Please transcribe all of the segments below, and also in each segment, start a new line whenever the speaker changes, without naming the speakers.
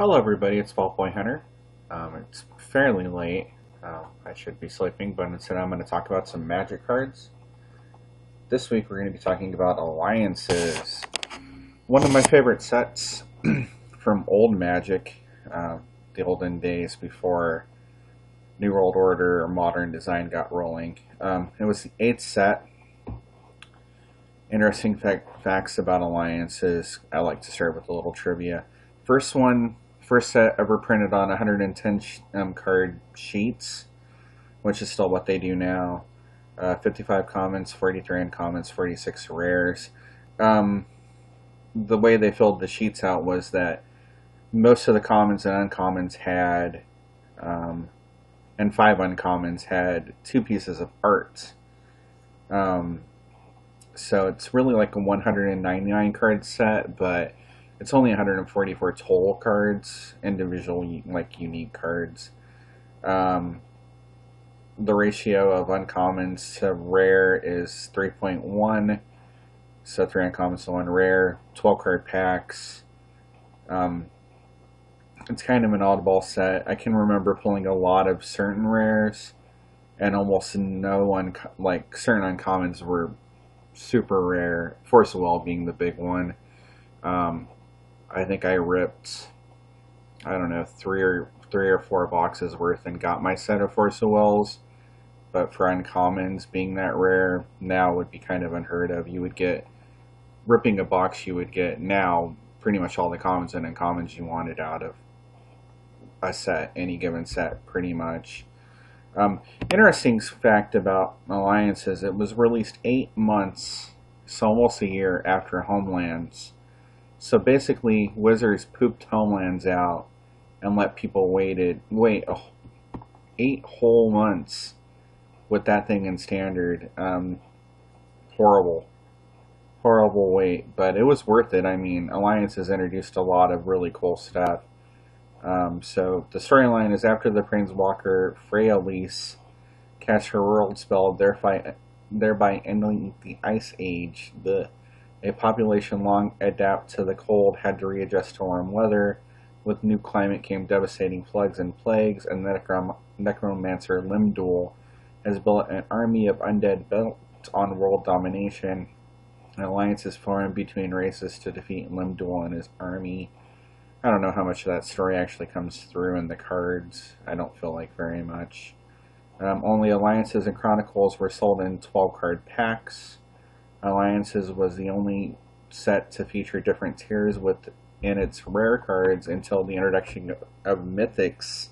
Hello everybody, it's Vaultboyhunter. It's fairly late. I should be sleeping, but instead I'm going to talk about some magic cards. This week we're going to be talking about alliances. One of my favorite sets from old Magic, the olden days before New World Order or Modern Design got rolling. It was the 8th set. Interesting facts about alliances. I like to start with a little trivia. First set ever printed on 110 card sheets, which is still what they do now. 55 commons, 43 uncommons, 46 rares. The way they filled the sheets out was that most of the commons and uncommons had, and 5 uncommons had 2 pieces of art. So it's really like a 199 card set, but it's only 144 total cards, individual, like unique cards. The ratio of uncommons to rare is 3.1, so 3 uncommons to 1 rare, 12 card packs. It's kind of an oddball set. I can remember pulling a lot of certain rares, and almost no certain uncommons were super rare, Force of Will being the big one. I think I ripped, I don't know, three or four boxes worth and got my set of Force of Wills. But for uncommons being that rare now would be kind of unheard of. You would get, ripping a box, you would get now pretty much all the commons and uncommons you wanted out of a set, any given set, pretty much. Interesting fact about alliances: it was released 8 months, so almost a year after Homelands. So basically, Wizards pooped Homelands out and let people wait 8 whole months with that thing in Standard. Horrible wait, but it was worth it. I mean, Alliances introduced a lot of really cool stuff. So the storyline is after the Planeswalker Freya-Lise cast her world spell, thereby ending the Ice Age. A population long adapt to the cold had to readjust to warm weather. With new climate came devastating floods and plagues, and necromancer Limdul has built an army of undead bent on world domination. An alliance is formed between races to defeat Limdul and his army. I don't know how much of that story actually comes through in the cards. I don't feel like very much. Only Alliances and Chronicles were sold in 12 card packs. Alliances was the only set to feature different tiers within its rare cards until the introduction of Mythics.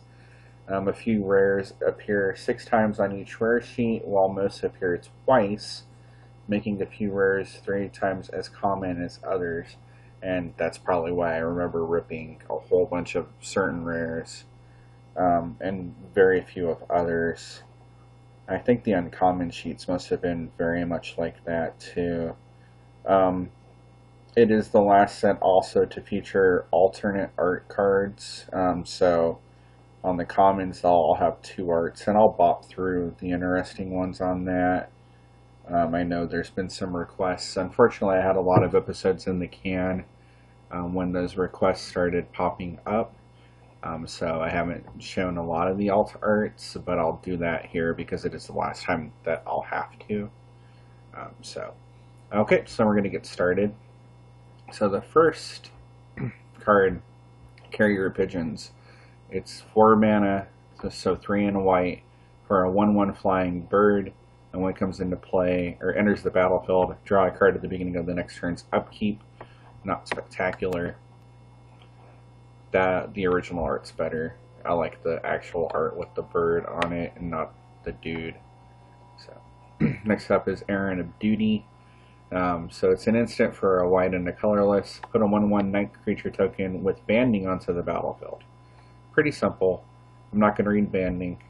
A few rares appear 6 times on each rare sheet, while most appear twice, making the few rares 3 times as common as others. And that's probably why I remember ripping a whole bunch of certain rares, and very few of others. I think the uncommon sheets must have been very much like that too. It is the last set also to feature alternate art cards. So on the commons I'll have 2 arts, and I'll bop through the interesting ones on that. I know there's been some requests. Unfortunately, I had a lot of episodes in the can when those requests started popping up. So I haven't shown a lot of the alt arts, but I'll do that here because it is the last time that I'll have to. Okay, so we're going to get started. So the first card, Carrier Pigeons. It's 4 mana, so 3 and a white, for a 1/1 flying bird. And when it comes into play, or enters the battlefield, draw a card at the beginning of the next turn's upkeep. Not spectacular. The original art's better. I like the actual art with the bird on it and not the dude. So next up is Errand of Duty. So it's an instant for a white and a colorless. Put a 1/1 night creature token with banding onto the battlefield. Pretty simple. I'm not going to read banding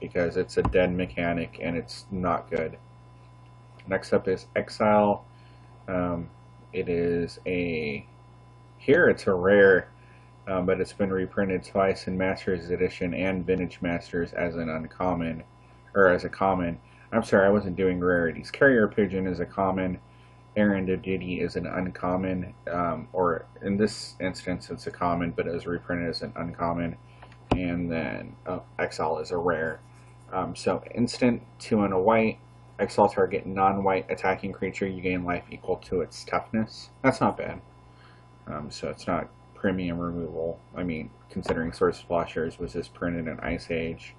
because it's a dead mechanic and it's not good. Next up is Exile. It is it's a rare, but it's been reprinted twice in Masters Edition and Vintage Masters as an uncommon, or as a common. I'm sorry, I wasn't doing rarities. Carrier Pigeon is a common. Erendidity is an uncommon, or in this instance it's a common, but it was reprinted as an uncommon, and then Exile is a rare. So instant 2 and a white, Exile target non-white attacking creature, you gain life equal to its toughness. That's not bad. So it's not premium removal. I mean, considering Source Splashers was just printed in Ice Age.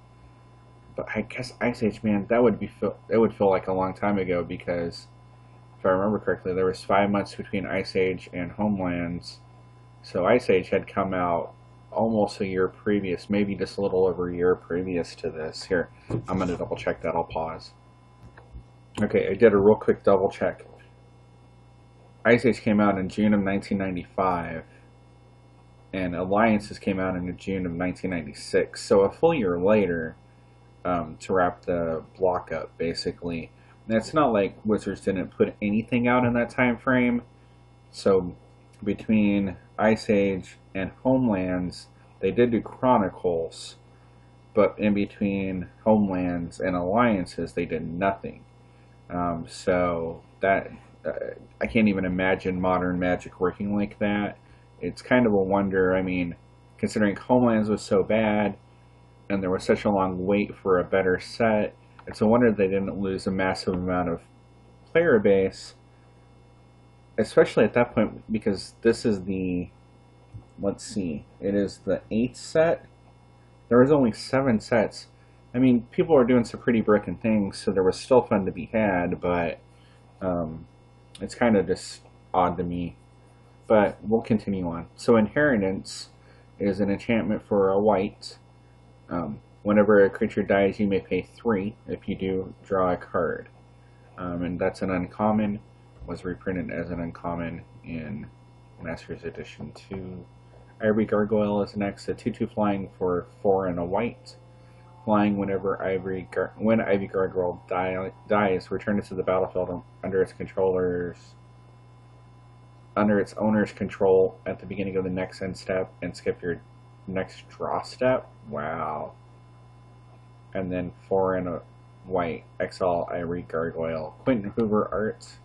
But I guess Ice Age, man, that would feel like a long time ago, because if I remember correctly, there was 5 months between Ice Age and Homelands. So Ice Age had come out almost a year previous, maybe just a little over a year previous to this. Here, I'm going to double check that. I'll pause. Okay, I did a real quick double check. Ice Age came out in June of 1995, and Alliances came out in June of 1996. So a full year later, to wrap the block up, basically. And it's not like Wizards didn't put anything out in that time frame. So between Ice Age and Homelands, they did do Chronicles, but in between Homelands and Alliances, they did nothing. So that I can't even imagine modern Magic working like that. It's kind of a wonder. I mean, considering Homelands was so bad, and there was such a long wait for a better set, it's a wonder they didn't lose a massive amount of player base, especially at that point, because this is the, let's see, it is the 8th set. There was only 7 sets. I mean, people were doing some pretty broken things, so there was still fun to be had, but it's kind of just odd to me. But we'll continue on. So Inheritance is an enchantment for a white. Whenever a creature dies, you may pay 3. If you do, draw a card. And that's an uncommon. Was reprinted as an uncommon in Masters Edition 2. Ivory Gargoyle is next. A 2/2 flying for 4 and a white. Flying whenever Ivy Gargoyle dies, return it to the battlefield under its owner's control at the beginning of the next end step, and skip your next draw step. Wow. And then 4 and a white, exile Ivory Gargoyle. Quentin Hoover art,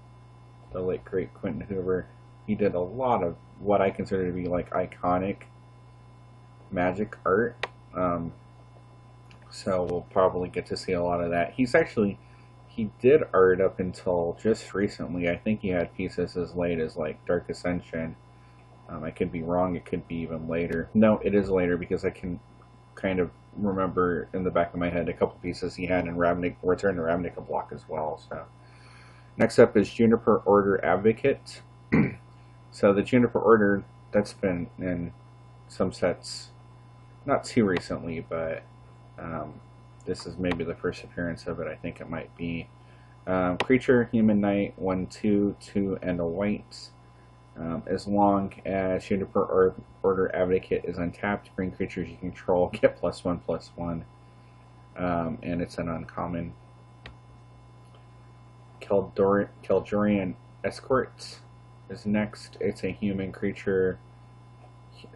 the late great Quentin Hoover. He did a lot of what I consider to be like iconic Magic art. So we'll probably get to see a lot of that. He did art up until just recently. I think he had pieces as late as like Dark Ascension. I could be wrong. It could be even later. No, it is later, because I can kind of remember in the back of my head a couple pieces he had in Return to Ravnica block as well. So next up is Juniper Order Advocate. So the Juniper Order, that's been in some sets, not too recently, but this is maybe the first appearance of it. I think it might be. Creature, Human Knight, 1/2, 2 and a white. As long as Juniper Order Advocate is untapped, green creatures you control get +1/+1. And it's an uncommon. Keldorian Escort is next. It's a human creature.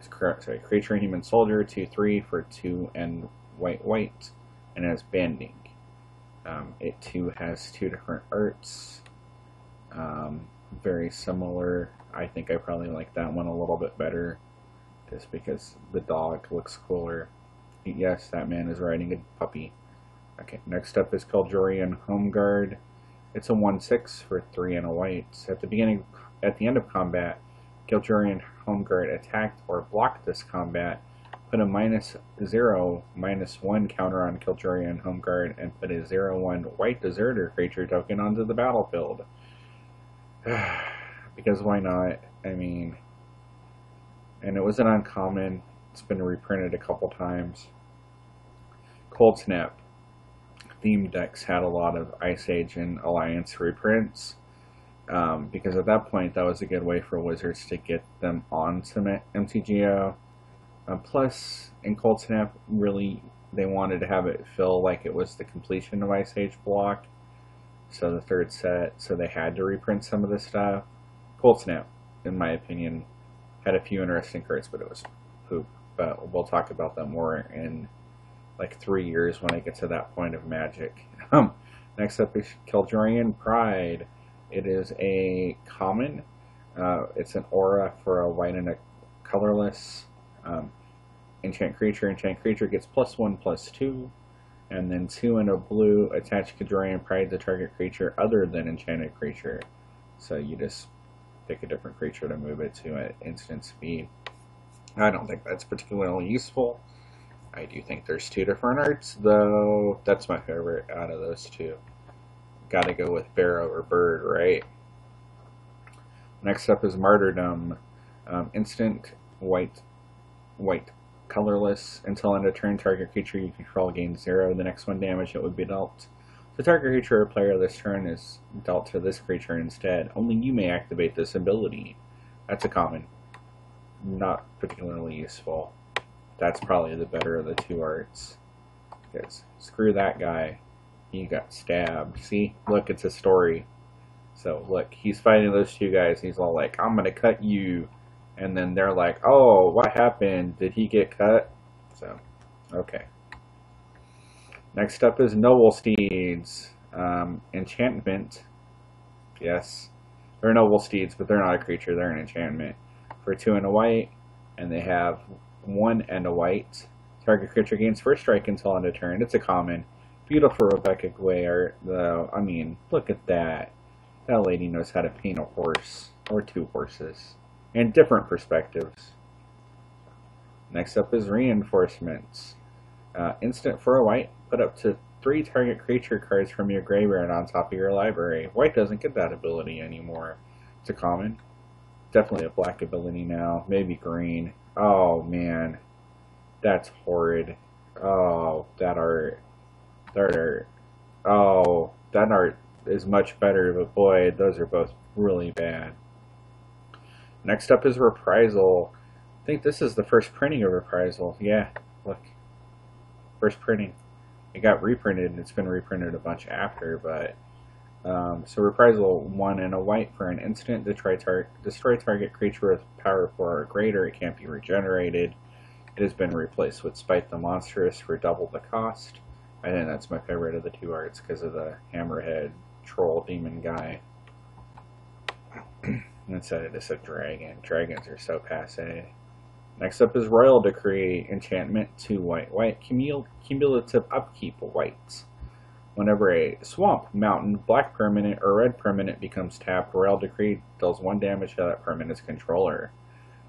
Creature and human soldier, 2/3 for 2 and white, and has banding. It too has 2 different arts. Very similar. I think I probably like that one a little bit better, just because the dog looks cooler. Yes, that man is riding a puppy. Okay, next up is Keldorian Homeguard. It's a 1/6 for 3 and a white. At the end of combat, Keldorian Homeguard attacked or blocked this combat. Put a -0/-1 counter on Keldorian Homeguard, and put a 0/1 white deserter creature token onto the battlefield. Because why not? I mean, and it was an uncommon. It's been reprinted a couple times. Cold Snap theme decks had a lot of Ice Age and Alliance reprints, because at that point that was a good way for Wizards to get them onto MTGO. Plus, in Cold Snap, really, they wanted to have it feel like it was the completion of Ice Age block, so the 3rd set, so they had to reprint some of this stuff. Cold Snap, in my opinion, had a few interesting cards, but it was poop. But we'll talk about that more in like 3 years when I get to that point of Magic. Next up is Keldorian Pride. It is a common. It's an aura for a white and a colorless enchant creature. Enchant creature gets +1/+2, and then 2 and a blue. Attach Kajorian Pride to target creature other than enchanted creature. So you just pick a different creature to move it to at instant speed. I don't think that's particularly useful. I do think there's two different arts, though. That's my favorite out of those two. Gotta go with bear over bird, right? Next up is Martyrdom. Instant white colorless. Until end of turn, target creature you control gains 0. The next 1 damage it would be dealt. The target creature or player this turn is dealt to this creature instead. Only you may activate this ability. That's a common. Not particularly useful. That's probably the better of the two arts. Because screw that guy. He got stabbed. See? Look, it's a story. So, look, he's fighting those two guys. He's all like, I'm going to cut you. And then they're like, oh, what happened? Did he get cut? So, okay. Next up is Noble Steeds. Enchantment. Yes. They're Noble Steeds, but they're not a creature. They're an enchantment. For 2 and a white. And they have 1 and a white. Target creature gains first strike until end of turn. It's a common. Beautiful Rebecca Guay art, though. I mean, look at that. That lady knows how to paint a horse. Or 2 horses. And different perspectives. Next up is Reinforcements. Instant for a white. Put up to 3 target creature cards from your graveyard on top of your library. White doesn't get that ability anymore. It's a common. Definitely a black ability now. Maybe green. Oh, man. That's horrid. Oh, that art. That art. Oh, that art is much better, but boy, those are both really bad. Next up is Reprisal. I think this is the first printing of Reprisal. Yeah, look. First printing. It got reprinted, and it's been reprinted a bunch after, but... so Reprisal, 1 and a white for an instant. Destroy target creature with power 4 or greater. It can't be regenerated. It has been replaced with Spite the Monstrous for double the cost. I think that's my favorite of the two arts because of the hammerhead troll demon guy. Instead of just a dragon. Dragons are so passe. Next up is Royal Decree. Enchantment, 2 white. Cumulative upkeep, white. Whenever a swamp, mountain, black permanent, or red permanent becomes tapped, Royal Decree deals 1 damage to that permanent's controller.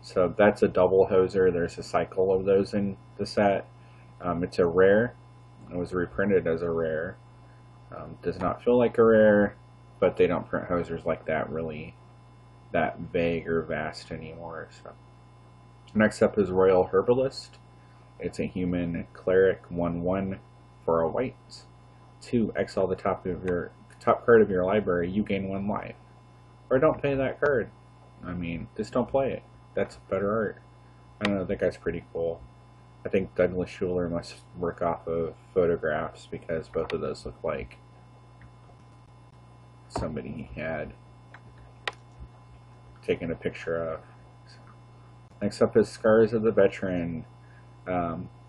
So that's a double hoser. There's a cycle of those in the set. It's a rare. It was reprinted as a rare. Does not feel like a rare, but they don't print hosers like that really that vague or vast anymore. So next up is Royal Herbalist. It's a human cleric 1/1 for a white. 2, exile the top card of your library. You gain 1 life. Or don't pay that card. I mean, just don't play it. That's better art. I don't know. That guy's pretty cool. I think Douglas Schuler must work off of photographs because both of those look like somebody had taken a picture of. Next up is Scars of the Veteran.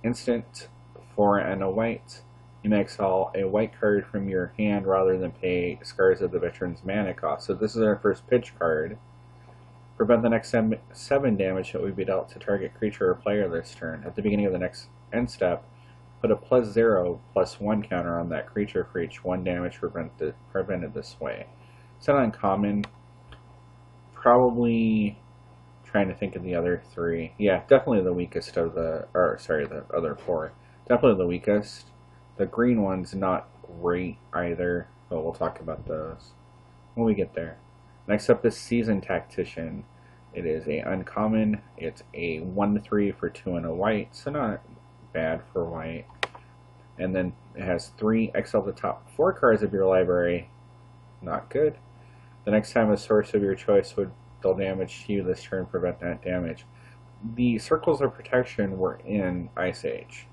Instant 4 and a white. You may exile a white card from your hand rather than pay Scars of the Veteran's mana cost. So this is our first pitch card. Prevent the next 7 damage that would be dealt to target creature or player this turn. At the beginning of the next end step, put a +0/+1 counter on that creature for each 1 damage prevented this way. It's an uncommon. Probably trying to think of the other 3. Yeah, definitely the weakest of the, the other 4. Definitely the weakest. The green one's not great either, but we'll talk about those when we get there. Next up is Seasoned Tactician. It is a uncommon. It's a 1/3 for 2 and a white, so not bad for white. And then it has 3, exile the top 4 cards of your library. Not good. The next time a source of your choice would deal damage to you this turn, prevent that damage. The circles of protection were in Ice Age.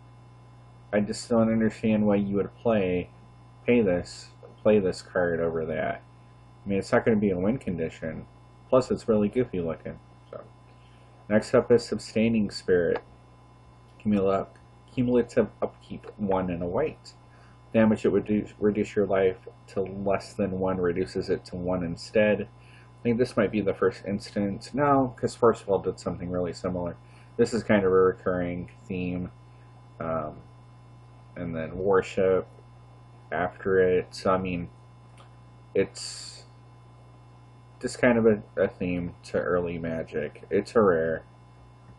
I just don't understand why you would play this card over that. I mean, it's not going to be a win condition. Plus, it's really goofy looking. So, next up is Sustaining Spirit. Cumulative upkeep 1 and a white. Damage it would reduce your life to less than 1, reduces it to 1 instead. I think this might be the first instance. No, because Force Field did something really similar. This is kind of a recurring theme. Um, and then Warship after it. So, I mean, it's just kind of a theme to early Magic. It's a rare.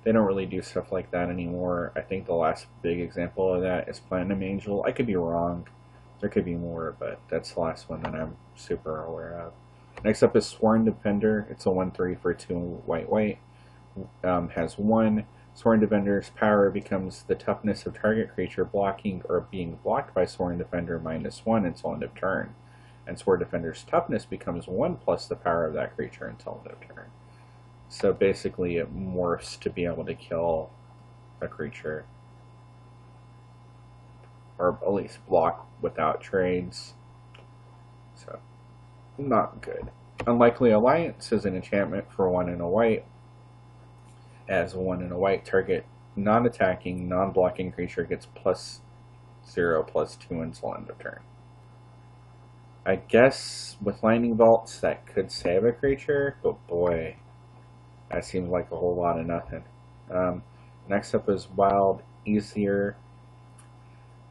They don't really do stuff like that anymore. I think the last big example of that is Platinum Angel. I could be wrong. There could be more, but that's the last one that I'm super aware of. Next up is Sworn Defender. It's a 1/3 for 2 white. Has 1. Sworn Defender's power becomes the toughness of target creature blocking or being blocked by Sworn Defender -1 until end of turn. And Sworn Defender's toughness becomes 1 plus the power of that creature until end of turn. So basically it morphs to be able to kill a creature. Or at least block without trades. So, not good. Unlikely Alliance is an enchantment for 1 and a white. As 1 and a white, target non-attacking, non-blocking creature gets +0/+2 until end of turn. I guess with Lightning Bolts that could save a creature, but boy, that seems like a whole lot of nothing. Next up is Wild Easier.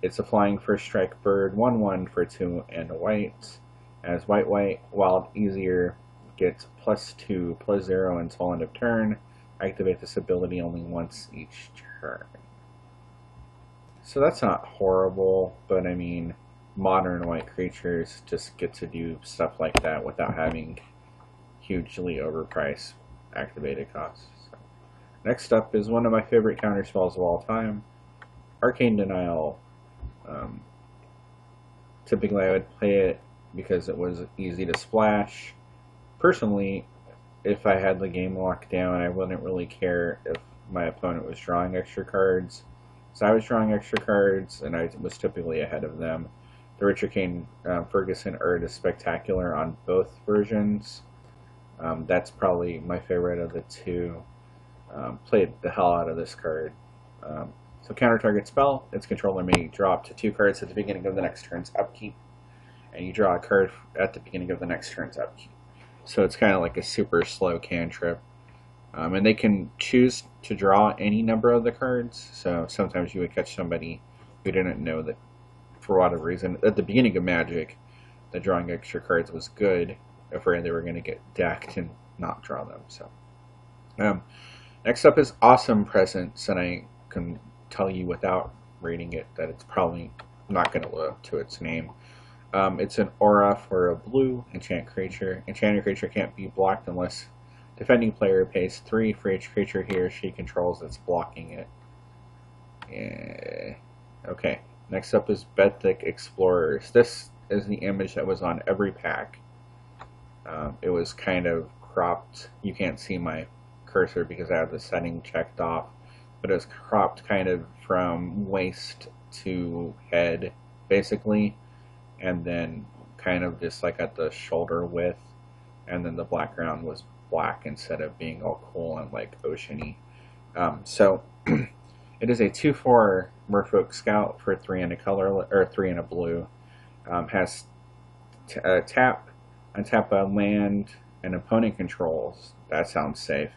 It's a flying first strike bird, 1/1 for 2 and a white. As white, Wild Easier gets +2/+0 until end of turn. Activate this ability only once each turn. So that's not horrible, but I mean, modern white creatures just get to do stuff like that without having hugely overpriced activated costs. So, next up is one of my favorite counterspells of all time, Arcane Denial. Typically I would play it because it was easy to splash. Personally, if I had the game locked down, I wouldn't really care if my opponent was drawing extra cards. So I was drawing extra cards, and I was typically ahead of them. The Richard Kane Ferguson art is spectacular on both versions. That's probably my favorite of the two. Played the hell out of this card. So counter target spell, its controller may draw up to 2 cards at the beginning of the next turn's upkeep. And you draw a card at the beginning of the next turn's upkeep. So it's kind of like a super slow cantrip. And they can choose to draw any number of the cards. So sometimes you would catch somebody who didn't know that, for whatever reason, at the beginning of Magic, that drawing extra cards was good, afraid they were going to get decked and not draw them. So next up is Awesome Presence, and I can tell you without reading it that it's probably not going to live up to its name. It's an aura for a blue enchant creature. Enchanted creature can't be blocked unless defending player pays 3 for each creature he or she controls that's blocking it. Yeah. Okay, next up is Bedthick Explorers. This is the image that was on every pack. It was kind of cropped. You can't see my cursor because I have the setting checked off, but it was cropped kind of from waist to head, basically, and then kind of just like at the shoulder width, and then the background was black instead of being all cool and like oceany. So it is a 2/4 Merfolk Scout for 3 and a color, or 3 and a blue. Has tap, untap a land an opponent controls. That sounds safe.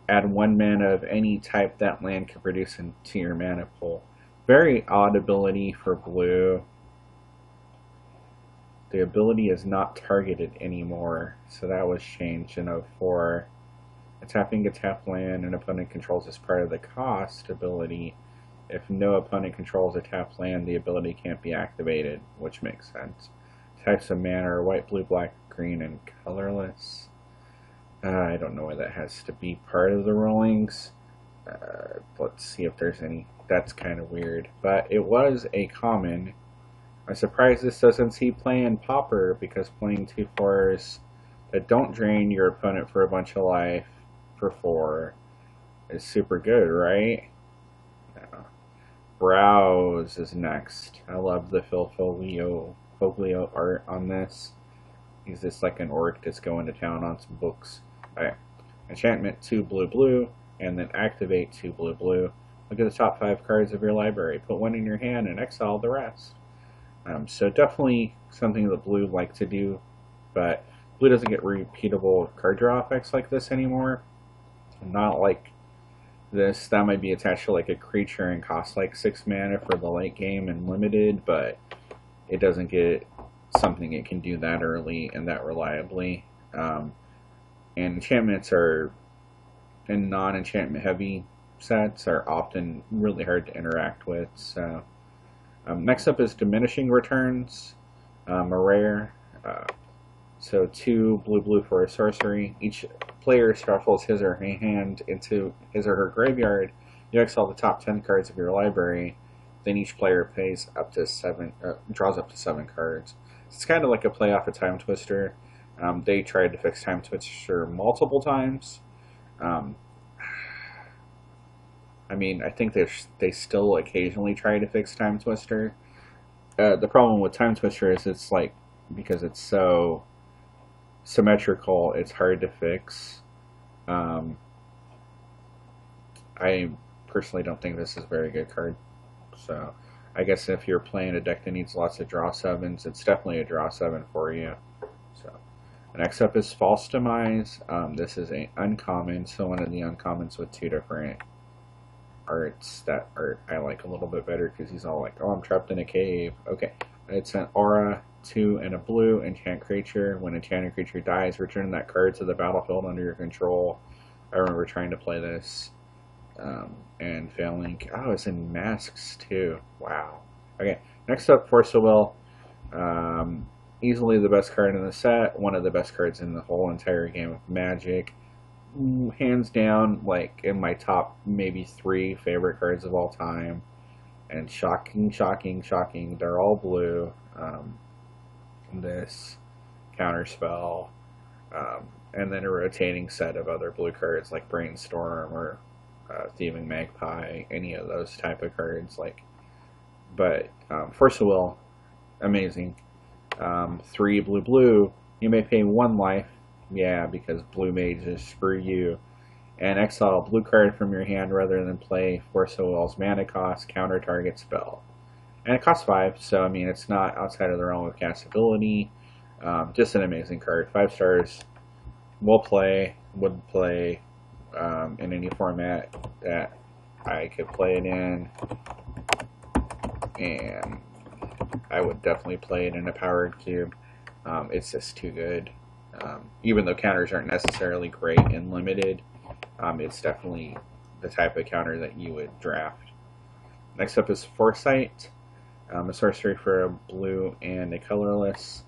Add 1 mana of any type that land can produce into your mana pool. Very odd ability for blue. The ability is not targeted anymore, so that was changed in 04. Tapping a tap land an opponent controls is part of the cost ability. If no opponent controls a tap land, the ability can't be activated, which makes sense. Types of mana are white, blue, black, green, and colorless. I don't know why that has to be part of the rulings. Let's see if there's any. That's kind of weird. But it was a common. I'm surprised this doesn't see play in Pauper, because playing 2/4s that don't drain your opponent for a bunch of life for 4 is super good, right? No. Browse is next. I love the Foglio art on this. He's just like an orc that's going to town on some books. Okay. Enchantment 2 blue blue, and then activate 2 blue blue. Look at the top 5 cards of your library. Put 1 in your hand and exile the rest. So definitely something that blue like to do, but blue doesn't get repeatable card draw effects like this anymore. Not like this. That might be attached to like a creature and cost like 6 mana for the late game and limited, but it doesn't get something it can do that early and that reliably. And enchantments are, in non-enchantment heavy sets, are often really hard to interact with. So next up is diminishing returns, a rare. So 2 blue for a sorcery. Each player shuffles his or her hand into his or her graveyard. You exile the top 10 cards of your library. Then each player plays up to 7, draws up to 7 cards. It's kind of like a play off a Time Twister. They tried to fix Time Twister multiple times. I mean, I think they still occasionally try to fix Time Twister. The problem with Time Twister is it's like, because it's so symmetrical, it's hard to fix. I personally don't think this is a very good card. So I guess if you're playing a deck that needs lots of draw 7s, it's definitely a draw 7 for you. So next up is False Demise. This is an uncommon, so one of the uncommons with 2 different arts. That art I like a little bit better because he's all like, oh, I'm trapped in a cave. Okay, it's an aura, 2 and a blue, enchant creature. When enchanted creature dies, return that card to the battlefield under your control. I remember trying to play this and failing. Oh, it's in masks too. Wow. Okay, next up, Force of Will. Easily the best card in the set, one of the best cards in the whole entire game of Magic. Hands down, like in my top maybe 3 favorite cards of all time. And shocking, they're all blue. This counterspell, and then a rotating set of other blue cards like Brainstorm or Thieving Magpie, any of those type of cards. But Force of Will, amazing. 3 blue. You may pay 1 life, yeah, because blue mages screw you, and exile a blue card from your hand rather than play Force of Will's mana cost, counter target spell. And it costs 5, so I mean it's not outside of the realm of castability. Just an amazing card. 5 stars. Would play in any format that I could play it in, and I would definitely play it in a powered cube. It's just too good. Even though counters aren't necessarily great in limited, it's definitely the type of counter that you would draft. Next up is Foresight. A sorcery for a blue and a colorless.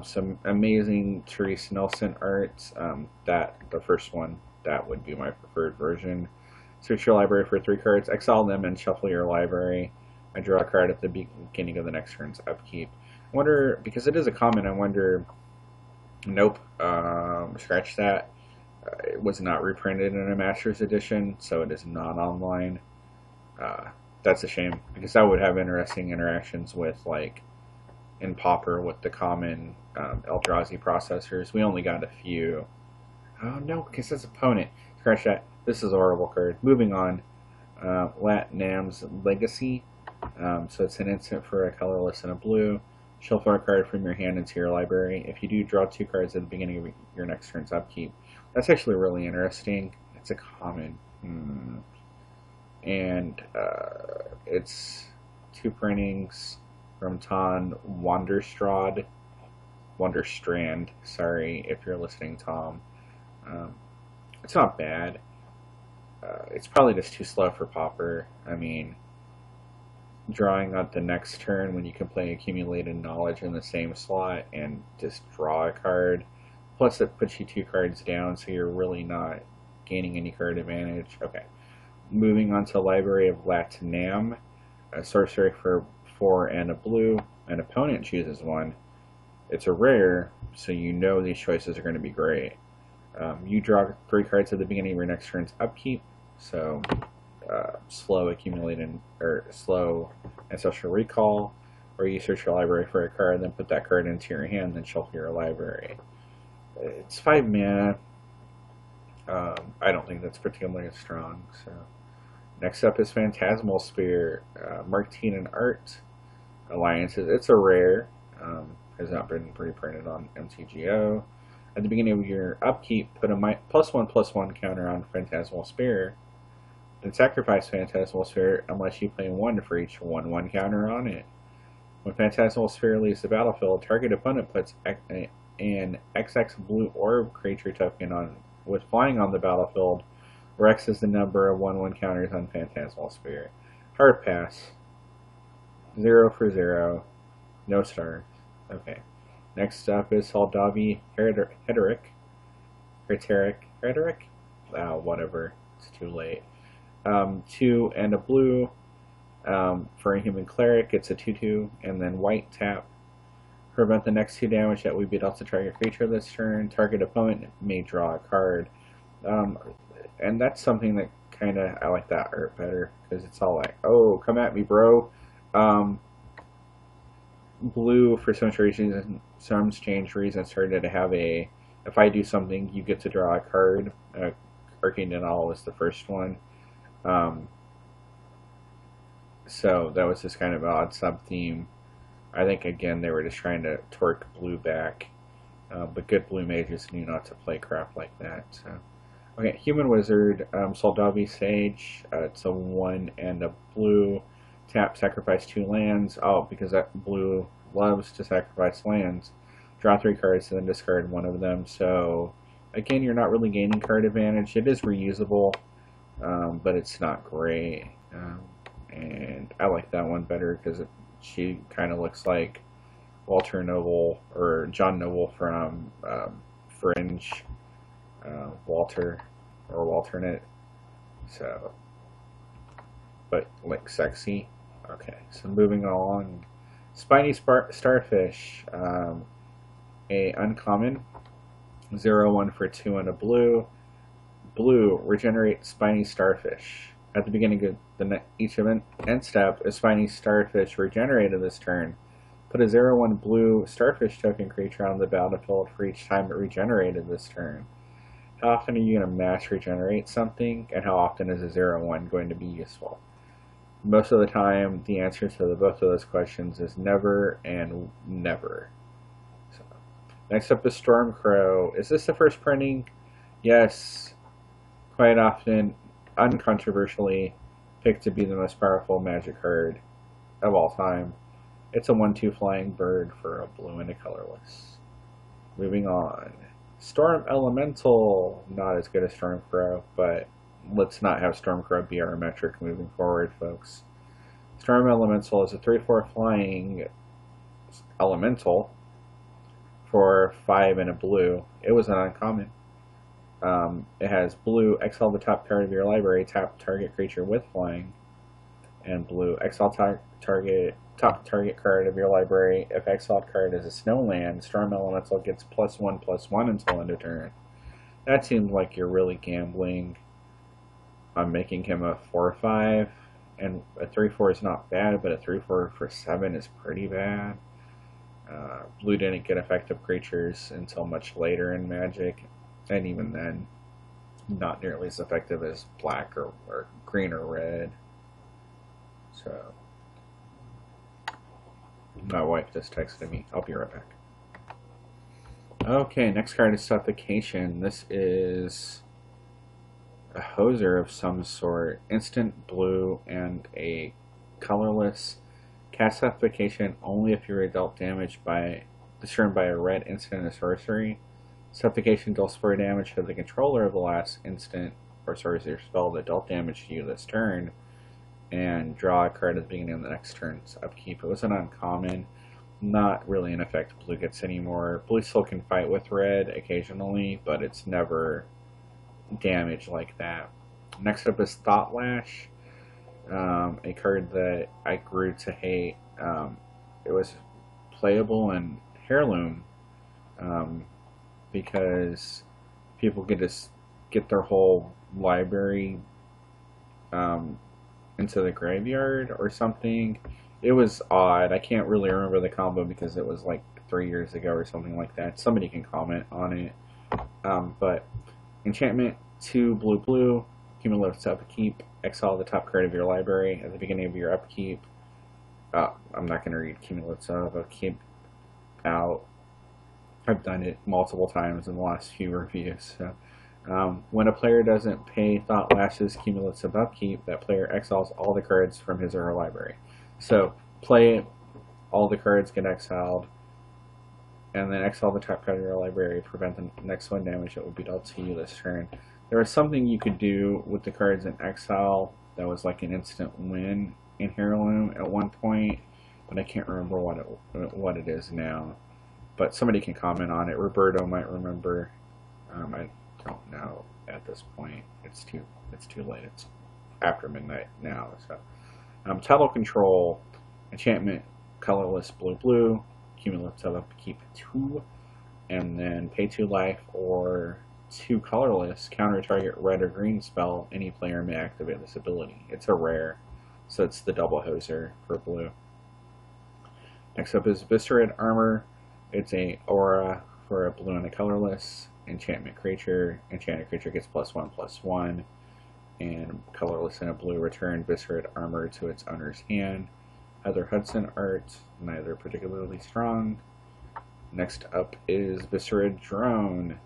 Some amazing Therese Nelson art. The first one, that would be my preferred version. Search your library for 3 cards, exile them, and shuffle your library. I draw a card at the beginning of the next turn's upkeep. I wonder, because it is a common, I wonder. Nope, scratch that. It was not reprinted in a Master's Edition, so it is not online. That's a shame, because that would have interesting interactions with, like, in Pauper with the common Eldrazi processors. We only got a few. Oh no, because that's opponent. Scratch that. This is a horrible card. Moving on. Latnam's Legacy. So it's an instant for a colorless and a blue. Shuffle a card from your hand into your library. If you do, draw 2 cards at the beginning of your next turn's upkeep. That's actually really interesting. It's a common. And it's 2 printings from Ton Wanderstrand. Sorry if you're listening, Tom. It's not bad. It's probably just too slow for Pauper. I mean, drawing out the next turn when you can play Accumulated Knowledge in the same slot and just draw a card. Plus it puts you 2 cards down, so you're really not gaining any card advantage. Okay. Moving on to Library of Latnam. A sorcery for 4 and a blue. An opponent chooses 1. It's a rare, so you know these choices are going to be great. You draw 3 cards at the beginning of your next turn's upkeep. So slow Ancestral Recall, or you search your library for a card, then put that card into your hand, then shuffle your library. It's 5 mana. I don't think that's particularly strong. So next up is Phantasmal Sphere, Mark Teenan art. alliances. It's a rare. Has not been reprinted on MTGO. At the beginning of your upkeep, put a +1/+1 counter on Phantasmal Sphere. Then sacrifice Phantasmal Sphere unless you play 1 for each 1/1 counter on it. When Phantasmal Sphere leaves the battlefield, target opponent puts an XX blue orb creature token on with flying on the battlefield, where X is the number of 1/1 counters on Phantasmal Sphere. Hard pass. 0 for 0. No stars. Okay. Next up is Soldavi Heteric. Whatever. It's too late. 2 and a blue. For a human cleric, it's a 2/2, and then white tap. Prevent the next 2 damage that we beat off the target creature this turn. Target opponent may draw a card. And that's something that kind of, I like that art better, because it's all like, oh, come at me, bro. Blue, for some strange reason, started to have a, if I do something, you get to draw a card. Arcane Denial was the first one. So that was just kind of an odd sub-theme. I think, again, they were just trying to torque blue back. But good blue mages knew not to play crap like that. So. Okay, Human Wizard, Soldavi Sage. It's a 1 and a blue. Tap, sacrifice 2 lands. Oh, because that blue loves to sacrifice lands. Draw 3 cards and then discard 1 of them. So, again, you're not really gaining card advantage. It is reusable, but it's not great. And I like that one better because she kind of looks like Walter Noble or John Noble from Fringe. Walter or Walternate. So, but like sexy. Okay, so moving on. Spiny Starfish, a uncommon, 0/1 for 2 and a blue. Blue, regenerate Spiny Starfish. At the beginning of each end step, a Spiny Starfish regenerated this turn. Put a 0/1 blue Starfish token creature on the battlefield for each time it regenerated this turn. How often are you going to mass regenerate something, and how often is a 0/1 going to be useful? Most of the time, the answer to both of those questions is never and never. So, next up is Stormcrow. Is this the first printing? Yes. Quite often, uncontroversially, picked to be the most powerful magic card of all time. It's a 1/2 flying bird for a blue and a colorless. Moving on. Storm Elemental. Not as good as Stormcrow, but let's not have Stormcrow be our metric moving forward, folks. Storm Elemental is a 3/4 flying elemental for 5 and a blue. It was an uncommon. It has blue, exile the top card of your library, tap target creature with flying, and blue, exile top target card of your library. If exiled card is a snowland, Storm Elemental gets +1/+1 until end of turn. That seems like you're really gambling on making him a 4/5, and a 3/4 is not bad, but a 3/4 for 7 is pretty bad. Blue didn't get effective creatures until much later in Magic, and even then, not nearly as effective as black or green or red. So, my wife just texted me. I'll be right back. Okay, next card is Suffocation. This is a hoser of some sort. Instant blue and a colorless. Cast Suffocation only if you're dealt damage this turn by a red instant or sorcery. Suffocation deals 4 damage to the controller of the last instant or sorcery spell that dealt damage to you this turn, and draw a card at the beginning of the next turn's upkeep. It was an uncommon, not really an effect blue gets anymore. Blue still can fight with red occasionally, but it's never damage like that. Next up is Thought Lash, a card that I grew to hate. It was playable in Heirloom, because people could just get their whole library into the graveyard or something. It was odd. I can't really remember the combo because it was like 3 years ago or something like that. Somebody can comment on it. But enchantment, 2 blue, cumulative upkeep, exile the top card of your library at the beginning of your upkeep. I'm not going to read cumulative upkeep out. I've done it multiple times in the last few reviews. So, when a player doesn't pay Thought Lash's cumulative upkeep, that player exiles all the cards from his or her library. So, play it, all the cards get exiled, and then exile the top card of your library, prevent the next one damage that would be dealt to you this turn. There was something you could do with the cards in exile that was like an instant win in Heirloom at one point, but I can't remember what it is now. But somebody can comment on it. Roberto might remember. I don't know at this point. It's too late. It's after midnight now. So, title control, enchantment, colorless, blue, cumulative upkeep 2, and then pay 2 life or 2 colorless. Counter target red or green spell. Any player may activate this ability. It's a rare, so it's the double hoser for blue. Next up is Viscerid Armor. It's a aura for a blue and a colorless enchantment creature. Enchanted creature gets +1/+1, and colorless and a blue return Viscerid Armor to its owner's hand. Heather Hudson art, neither particularly strong. Next up is Viscerid Drone.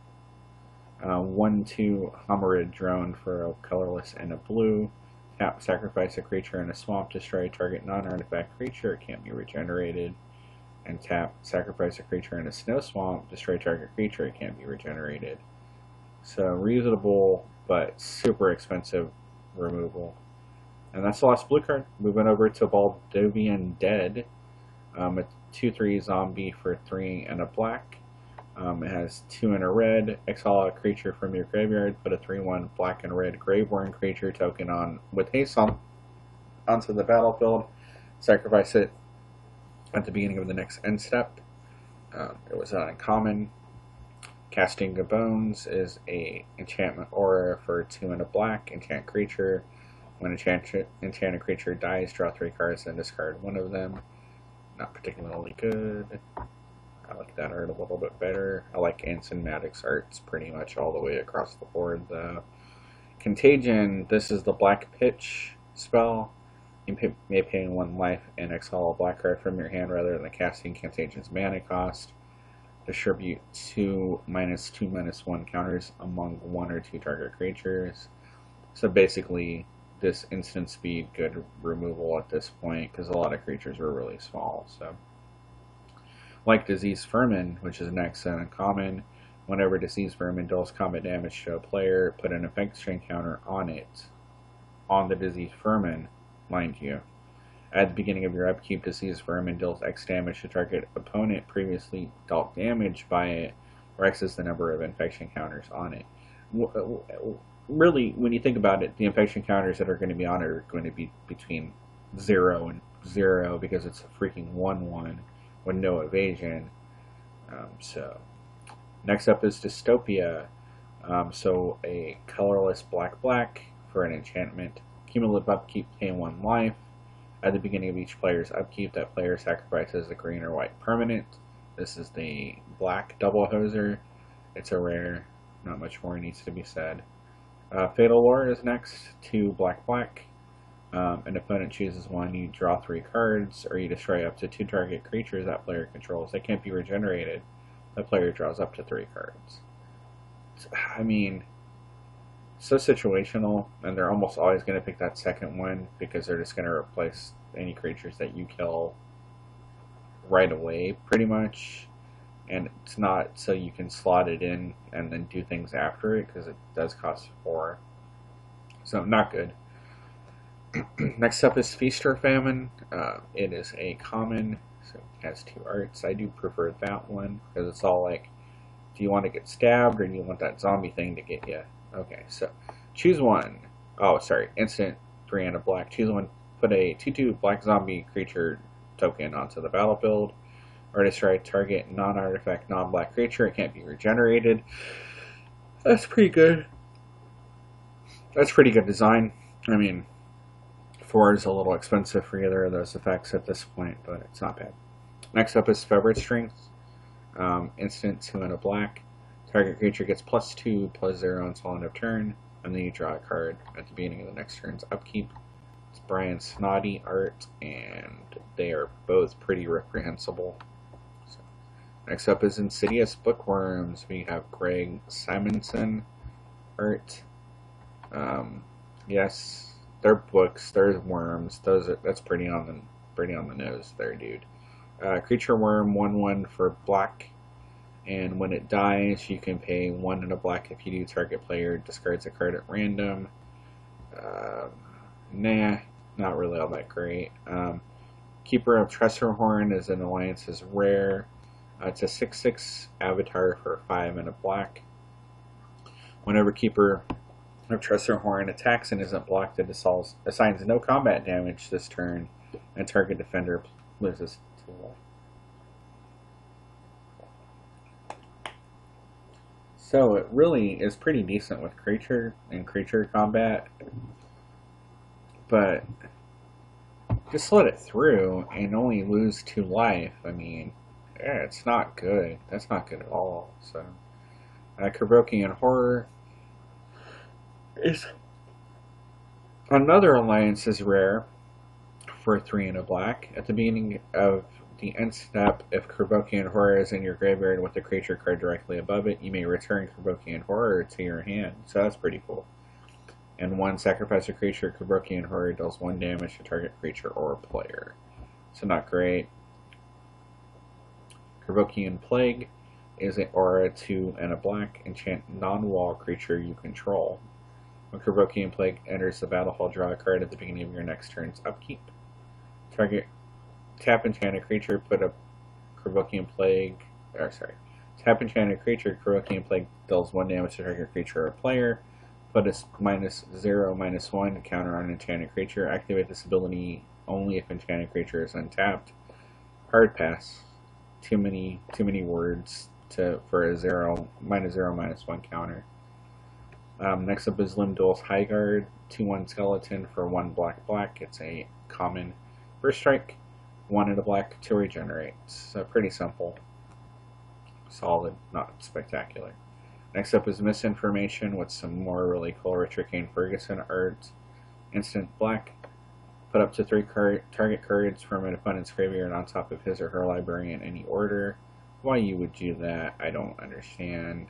1/2 Homerid Drone for a colorless and a blue. Tap, sacrifice a creature in a swamp, destroy target non-artifact creature. It can't be regenerated. And tap, sacrifice a creature in a snow swamp, destroy target creature. It can't be regenerated. So reasonable, but super expensive removal. And that's the last blue card. Moving over to Vaultboyhunter Dead. A 2/3 zombie for 3 and a black. It has 2 and a red. Exile a creature from your graveyard. Put a 3/1 black and red Graveborn creature token on with haste onto the battlefield. Sacrifice it at the beginning of the next end step. It was an uncommon. Casting of Bones is a enchantment aura for 2 and a black. Enchant creature. When enchanted creature dies, draw 3 cards and discard 1 of them. Not particularly good. I like that art a little bit better. I like Anson Maddox arts pretty much all the way across the board. The Contagion, this is the Black Pitch spell. You may pay 1 life and exile a black card from your hand rather than casting Contagion's mana cost. Distribute 2 -2/-1 counters among 1 or 2 target creatures. So basically, this instant speed good removal at this point because a lot of creatures were really small. So, like Disease Vermin, which is next and uncommon, whenever Disease Vermin deals combat damage to a player, put an infection counter on it, on the Disease Vermin, mind you. At the beginning of your upkeep, Disease Vermin deals X damage to target opponent previously dealt damage by it, or X is the number of infection counters on it. Really, when you think about it, the infection counters that are going to be on it are going to be between 0 and 0 because it's a freaking 1/1 with no evasion. So, next up is Dystopia. So, a colorless black for an enchantment. Cumulative upkeep, pay 1 life. At the beginning of each player's upkeep, that player sacrifices a green or white permanent. This is the black double hoser. It's a rare. Not much more needs to be said. Fatal Lore is next. 2 black. An opponent chooses 1. You draw 3 cards, or you destroy up to 2 target creatures that player controls. They can't be regenerated. The player draws up to 3 cards. I mean, so situational, and they're almost always going to pick that second one because they're just going to replace any creatures that you kill right away, pretty much. And it's not so you can slot it in and then do things after it because it does cost 4. So, not good. Next up is Feast or Famine. It is a common, so it has 2 arts. I do prefer that one because it's all like, do you want to get stabbed or do you want that zombie thing to get you? Okay, so choose 1. Oh, sorry, instant 3 and a black. Choose 1. Put a 2/2 black zombie creature token onto the battlefield, or destroy target non-artifact, non-black creature. It can't be regenerated. That's pretty good. That's pretty good design. I mean, 4 is a little expensive for either of those effects at this point, but it's not bad. Next up is Favorite Strength. Instant 2 and a black. Target creature gets +2/+0 until end of turn, and then you draw a card at the beginning of the next turn's upkeep. It's Brian Snoddy art, and they are both pretty reprehensible. So, next up is Insidious Bookworms. We have Greg Simonson art. Yes, they're books. They're worms. That's pretty on the nose there, dude. Creature worm 1/1 for black, and when it dies, you can pay 1 and a black if you do. Target player discards a card at random. Nah, not really all that great. Keeper of Tressorhorn is an Alliance's rare. It's a 6/6 avatar for 5 and a black. Whenever Keeper of Tressorhorn attacks and isn't blocked, it assigns no combat damage this turn, and target defender loses 2 life. So it really is pretty decent with creature and creature combat, but just let it through and only lose 2 life. I mean, yeah, it's not good. That's not good at all. So, Kerbrokian Horror is another Alliance's rare for 3 and a black. At the beginning of the end step, if Kerbrokian Horror is in your graveyard with a creature card directly above it, you may return Kerbrokian Horror to your hand. So that's pretty cool. And 1 sacrifice a creature, Kerbrokian Horror deals 1 damage to target creature or player. So not great. Kerbrokian Plague is an aura 2 and a black. Enchant non-wall creature you control. When Kerbrokian Plague enters the battlefield, draw a card at the beginning of your next turn's upkeep. Tap enchant a creature, put a Kerbrokian Plague. Tap enchant a creature, Kerbrokian Plague deals 1 damage to target creature or player. Put a -0/-1 counter on enchanted creature. Activate this ability only if enchanted creature is untapped. Hard pass. Too many words for a -0/-1 counter. Next up is Limdol's Highguard, 2/1 skeleton for 1 black. It's a common. First strike, 1 and a black to regenerate. So pretty simple. Solid, not spectacular. Next up is Misinformation with some more really cool Richard Kane Ferguson art. Instant black. Put up to 3 target cards from an opponent's graveyard on top of his or her library in any order. Why you would do that, I don't understand.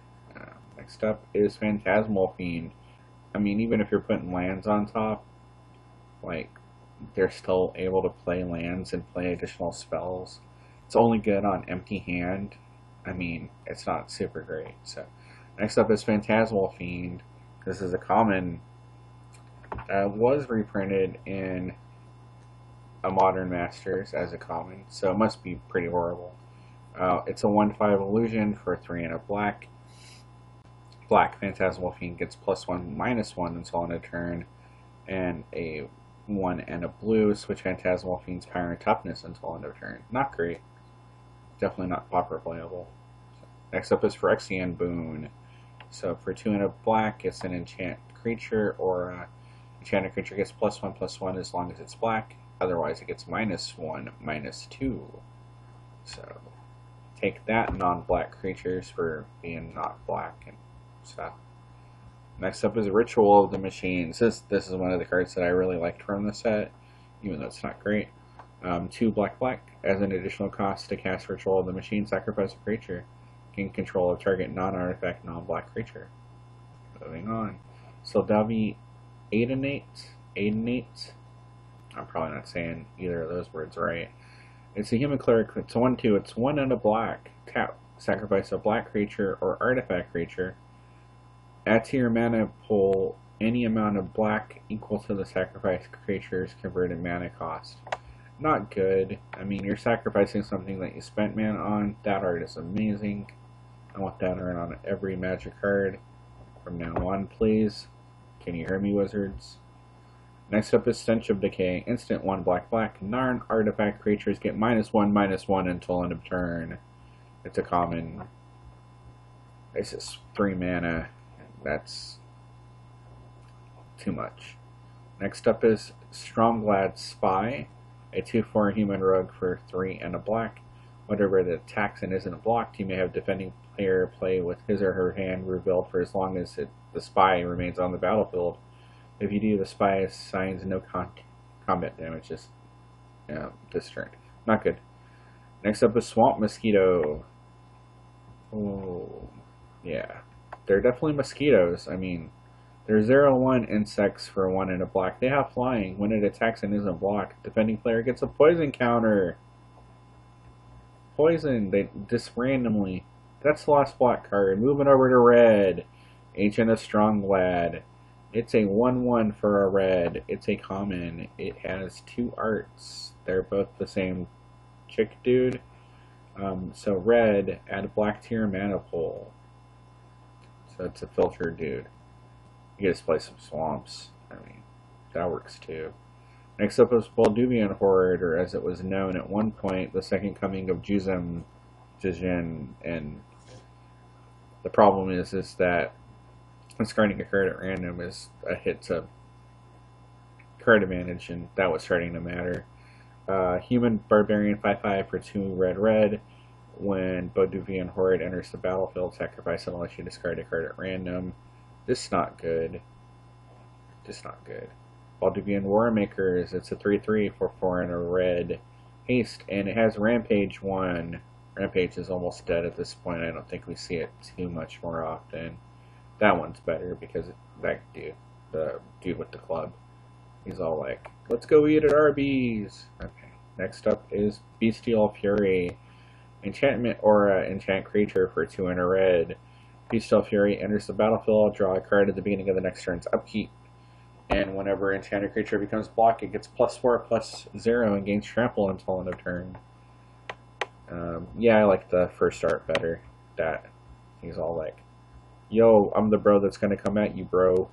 Next up is Phantasmal Fiend. I mean, even if you're putting lands on top, like, they're still able to play lands and play additional spells. It's only good on empty hand. I mean, it's not super great. So, next up is Phantasmal Fiend. This is a common. Was reprinted in a Modern Masters as a common, so it must be pretty horrible. It's a 1/5 illusion for 3 and a black. Black Phantasmal Fiend gets +1/-1 until end of turn, and a 1 and a blue. Switch Phantasmal Fiend's power and toughness until end of turn. Not great. Definitely not pauper playable. Next up is Phyrexian Boon. So for 2 and a black, it's an enchant creature, or enchanted creature gets +1/+1 as long as it's black. Otherwise, it gets -1/-2. So take that, non-black creatures, for being not black and stuff. Next up is Ritual of the Machines. This is one of the cards that I really liked from the set, even though it's not great. 2 black. As an additional cost to cast Ritual of the Machine, sacrifice a creature. Gain control of target non-artifact, non-black creature. Moving on. Sildavi Aidenate. I'm probably not saying either of those words right. It's a human cleric. It's a 1/2. It's 1 and a black. Tap. Sacrifice a black creature or artifact creature. Add to your mana pool any amount of black equal to the sacrificed creature's converted mana cost. Not good. I mean, you're sacrificing something that you spent mana on. That art is amazing. I want that art on every Magic card from now on, please. Can you hear me, wizards? Next up is Stench of Decay. Instant 1 black. Non-artifact creatures get -1/-1 until end of turn. It's a common. It's just 3 mana. That's too much. Next up is Stromglad Spy. A 2/4 human rogue for 3 and a black. Whatever that attacks and isn't blocked, you may have defending player play with his or her hand revealed for as long as the spy remains on the battlefield. If you do, the spy assigns no combat damage this turn. Not good. Next up is Swamp Mosquito. Oh, yeah. They're definitely mosquitoes. I mean, they're 0/1 insects for 1 and a black. They have flying. When it attacks and isn't blocked, defending player gets a poison counter. Poison, they just randomly. That's the last black card. Moving over to red. Ancient of Strong Lad. It's a 1/1 for a red. It's a common. It has 2 arts. They're both the same chick dude. So red, add a black tier mana pool. So it's a filter dude. You get to play some swamps. I mean, that works too. Next up is Vaultboyhunter, or as it was known at one point, the second coming of Juzum Jijin. And the problem is that discarding a card at random is a hit to card advantage, and that was starting to matter. Human Barbarian 5/5 for 2 red. When Vaultboyhunter enters the battlefield, sacrifice it unless you discard a card at random. This is not good. Just not good. Vaultboyhunter Warmakers, it's a 3/3 for 4 and a red. Haste, and it has Rampage 1. Rampage is almost dead at this point. I don't think we see it too much more often. That one's better because that dude, the dude with the club, he's all like, let's go eat at Arby's. Okay. Next up is Bestial Fury. Enchantment Aura, enchant creature for 2 and a red. Bestial Fury enters the battlefield, draw a card at the beginning of the next turn's upkeep. And whenever enchanted creature becomes blocked, it gets +4/+0 and gains trample until end of turn. Yeah, I like the first art better. That he's all like, yo, I'm the bro that's gonna come at you, bro.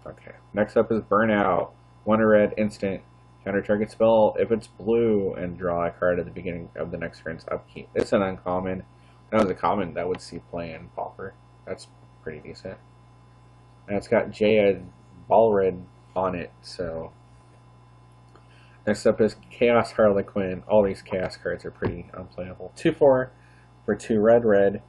Okay. Next up is Burnout. 1 red instant. Counter target spell if it's blue and draw a card at the beginning of the next turn's upkeep. It's an uncommon. That was a common that would see play in Pauper. That's pretty decent. And it's got Jaya Balred on it, so. Next up is Chaos Harlequin. All these Chaos cards are pretty unplayable. 2/4 for 2 red.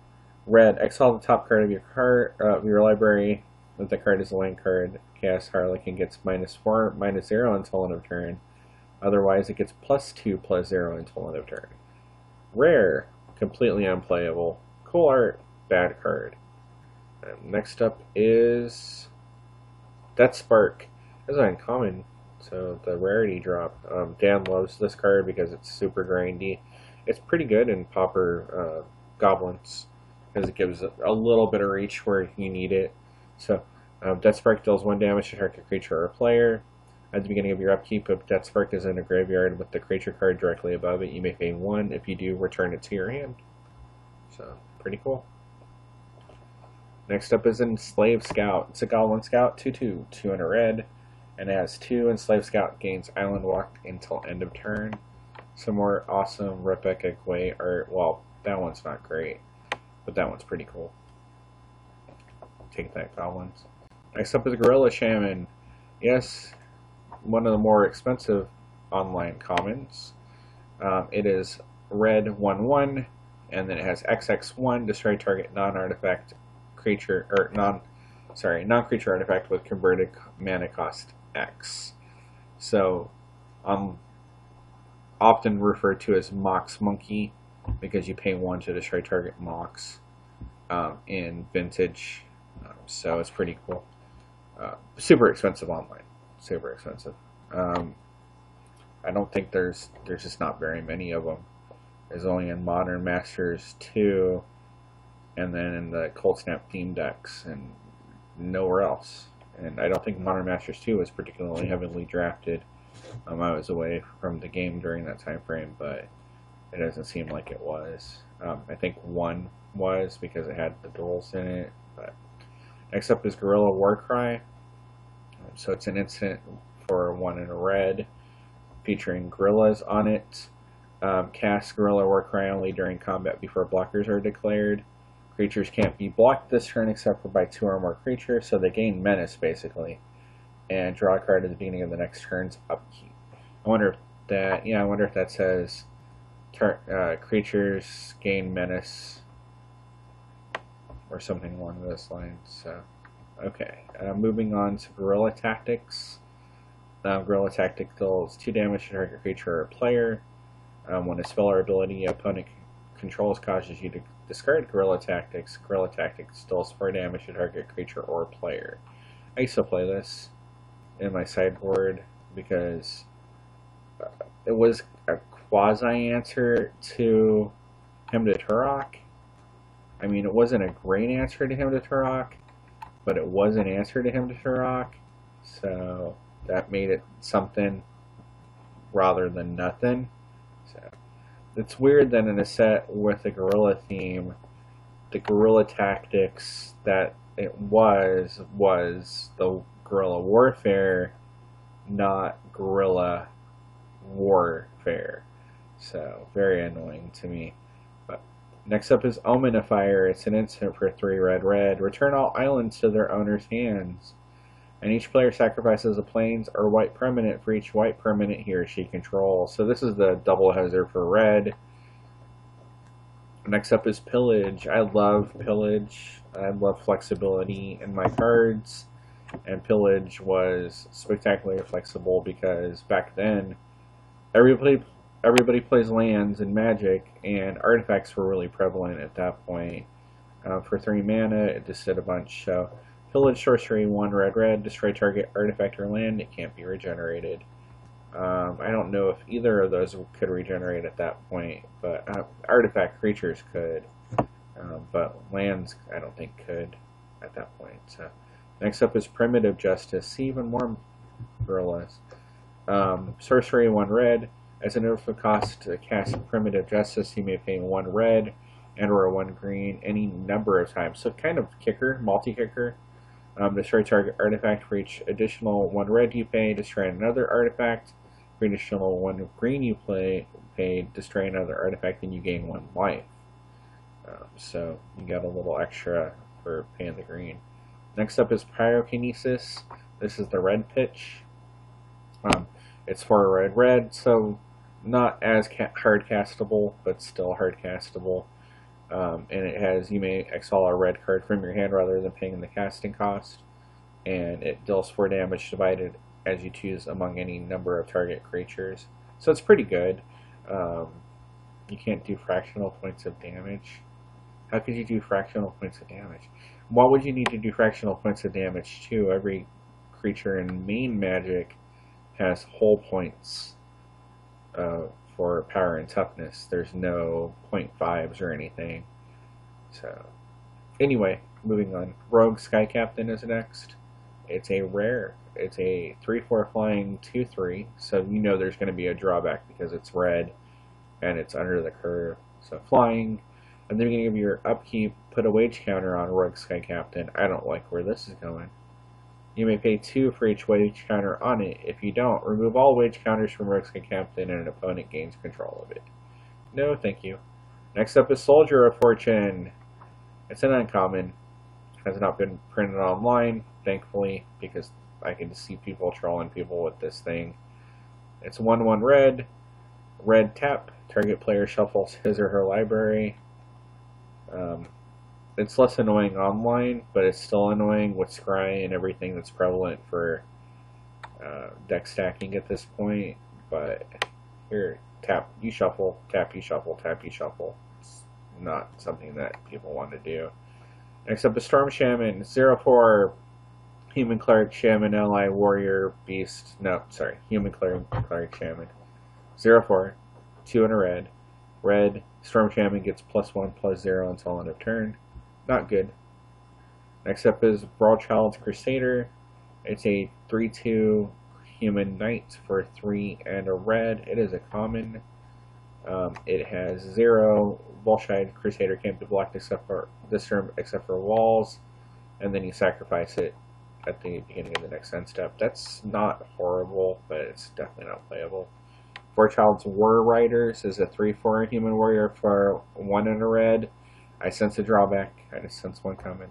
Red, exile the top card of your library. If the card is a land card, Chaos Harlequin gets -4/-0 until end of turn. Otherwise, it gets +2/+0 until end of turn. Rare, completely unplayable. Cool art, bad card. Next up is Death Spark. This is uncommon, so the rarity drop. Dan loves this card because it's super grindy. It's pretty good in Pauper Goblins because it gives a little bit of reach where you need it. So, Death Spark deals 1 damage to target creature or player. At the beginning of your upkeep, if Death Spark is in a graveyard with the creature card directly above it, you may pay 1. If you do, return it to your hand. So, pretty cool. Next up is Enslaved Scout. It's a Goblin Scout, 2/2, 2 and a red. And it has 2. Enslaved Scout gains Island Walk until end of turn. Some more awesome Rebecca Gway art. Well, that one's not great, but that one's pretty cool. Take that, Goblins. Next up is Gorilla Shaman. Yes, one of the more expensive online commons. It is red 1/1, and then it has XX1, destroy target non-artifact creature, or non-creature artifact with converted mana cost X. So, often referred to as Mox Monkey, because you pay 1 to destroy target Mox in Vintage. So it's pretty cool. Super expensive online. Super expensive. I don't think there's just not very many of them. There's only in Modern Masters 2, and then in the Cold Snap theme decks, and nowhere else. And I don't think Modern Masters 2 was particularly heavily drafted. I was away from the game during that time frame, but it doesn't seem like it was. I think 1 was because it had the duels in it. But next up is Gorilla Warcry. So it's an instant for 1 and a red, featuring gorillas on it. Cast Gorilla Warcry only during combat before blockers are declared. Creatures can't be blocked this turn except for by 2 or more creatures, so they gain menace basically. And draw a card at the beginning of the next turn's upkeep. I wonder if that says creatures gain menace or something along those lines. So, okay, moving on to Guerrilla Tactics. Guerrilla Tactic deals 2 damage to target creature or player. When a spell or ability opponent controls causes you to discard Guerrilla Tactics, Guerrilla Tactics deals 4 damage to target creature or player. I used to play this in my sideboard because it was a quasi-answer to Hymn to Turok. I mean, it wasn't a great answer to Hymn to Turok, but it was an answer to Hymn to Turok, so that made it something rather than nothing. So it's weird that in a set with a guerrilla theme, the guerrilla tactics that it was the guerrilla warfare, not guerrilla warfare. So very annoying to me. But next up is Omenifier. It's an instant for 3 red. Return all islands to their owner's hands. And each player sacrifices a plains or white permanent for each white permanent he or she controls. So this is the double hazard for red. Next up is Pillage. I love Pillage. I love flexibility in my cards. And Pillage was spectacularly flexible because back then everybody plays lands in Magic, and artifacts were really prevalent at that point. For 3 mana, it just did a bunch. So Pillage sorcery, 1 red, destroy target artifact or land. It can't be regenerated. I don't know if either of those could regenerate at that point, but artifact creatures could. But lands, I don't think could at that point. So next up is Primitive Justice. See even more gorillas. Sorcery, 1 red. As an infinite cost to cast Primitive Justice, you may pay 1 red and or 1 green any number of times. So kind of kicker, multi-kicker. Destroy target artifact for each additional 1 red you pay. Destroy another artifact. For additional 1 green you pay, destroy another artifact, and you gain 1 life. So you got a little extra for paying the green. Next up is Pyrokinesis. This is the red pitch. It's 4 red, so not as hard castable, but still hard castable. And it has, you may exile a red card from your hand rather than paying the casting cost. And it deals 4 damage divided as you choose among any number of target creatures. So it's pretty good. You can't do fractional points of damage. How could you do fractional points of damage? Why would you need to do fractional points of damage too? Every creature in main Magic has whole points for power and toughness. There's no 0.5s or anything. So anyway, moving on. Rogue Sky Captain is next. It's a rare. It's a 3/4 flying 2/3, so you know there's going to be a drawback because it's red and it's under the curve. So flying, at the beginning of your upkeep, put a wage counter on Rogue Sky Captain. I don't like where this is going. You may pay 2 for each wage counter on it. If you don't, remove all wage counters from Rogue Sky Captain and an opponent gains control of it. No, thank you. Next up is Soldier of Fortune. It's an uncommon. Has not been printed online, thankfully, because I can see people trolling people with this thing. It's 1/1 red. Red tap. Target player shuffles his or her library. It's less annoying online, but it's still annoying with Scry and everything that's prevalent for deck stacking at this point. But here, tap, you shuffle, tap, you shuffle, tap, you shuffle. It's not something that people want to do. Next up is Storm Shaman, 0/4 Human Cleric Shaman Ally Warrior Beast. No, sorry, Human Cleric Shaman. 0/4, 2 and a red. Red, Storm Shaman gets +1/+0 until end of turn. Not good. Next up is Brawlchild's Crusader. It's a 3/2 Human Knight for 3 and a red. It is a common. It has 0. Brawlchild Crusader can't be blocked except for this turn, except for walls, and then you sacrifice it at the beginning of the next end step. That's not horrible, but it's definitely not playable. Brawlchild's War Riders is a 3/4 Human Warrior for 1 and a red. I sense a drawback. I just sense one coming.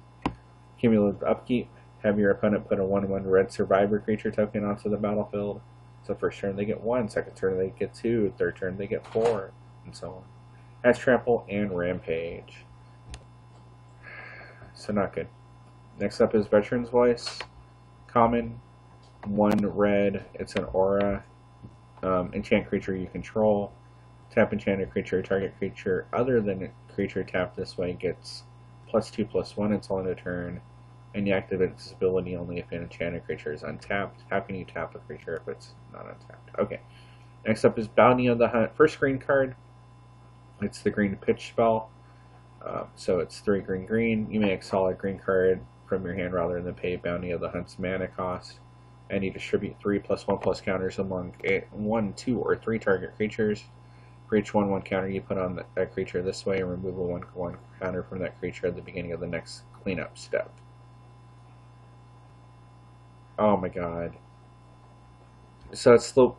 Cumulative upkeep. Have your opponent put a 1/1 red survivor creature token onto the battlefield. So first turn they get 1, second turn they get 2, third turn they get 4, and so on. Has trample and rampage. So not good. Next up is Veteran's Voice. Common. 1 red, it's an aura. Enchant creature you control. Tap enchanted creature. Target creature other than a creature tapped this way gets +2/+1 until end of turn. And you activate its ability only if an enchanted creature is untapped. How can you tap a creature if it's not untapped? Okay. Next up is Bounty of the Hunt. First green card. It's the green pitch spell. So it's 3 green. You may exile a green card from your hand rather than pay Bounty of the Hunt's mana cost. And you distribute 3/+1/+ counters among 1, 2, or 3 target creatures. For each 1/1 counter you put on that creature this way, and remove a 1/1 counter from that creature at the beginning of the next cleanup step. Oh my god. So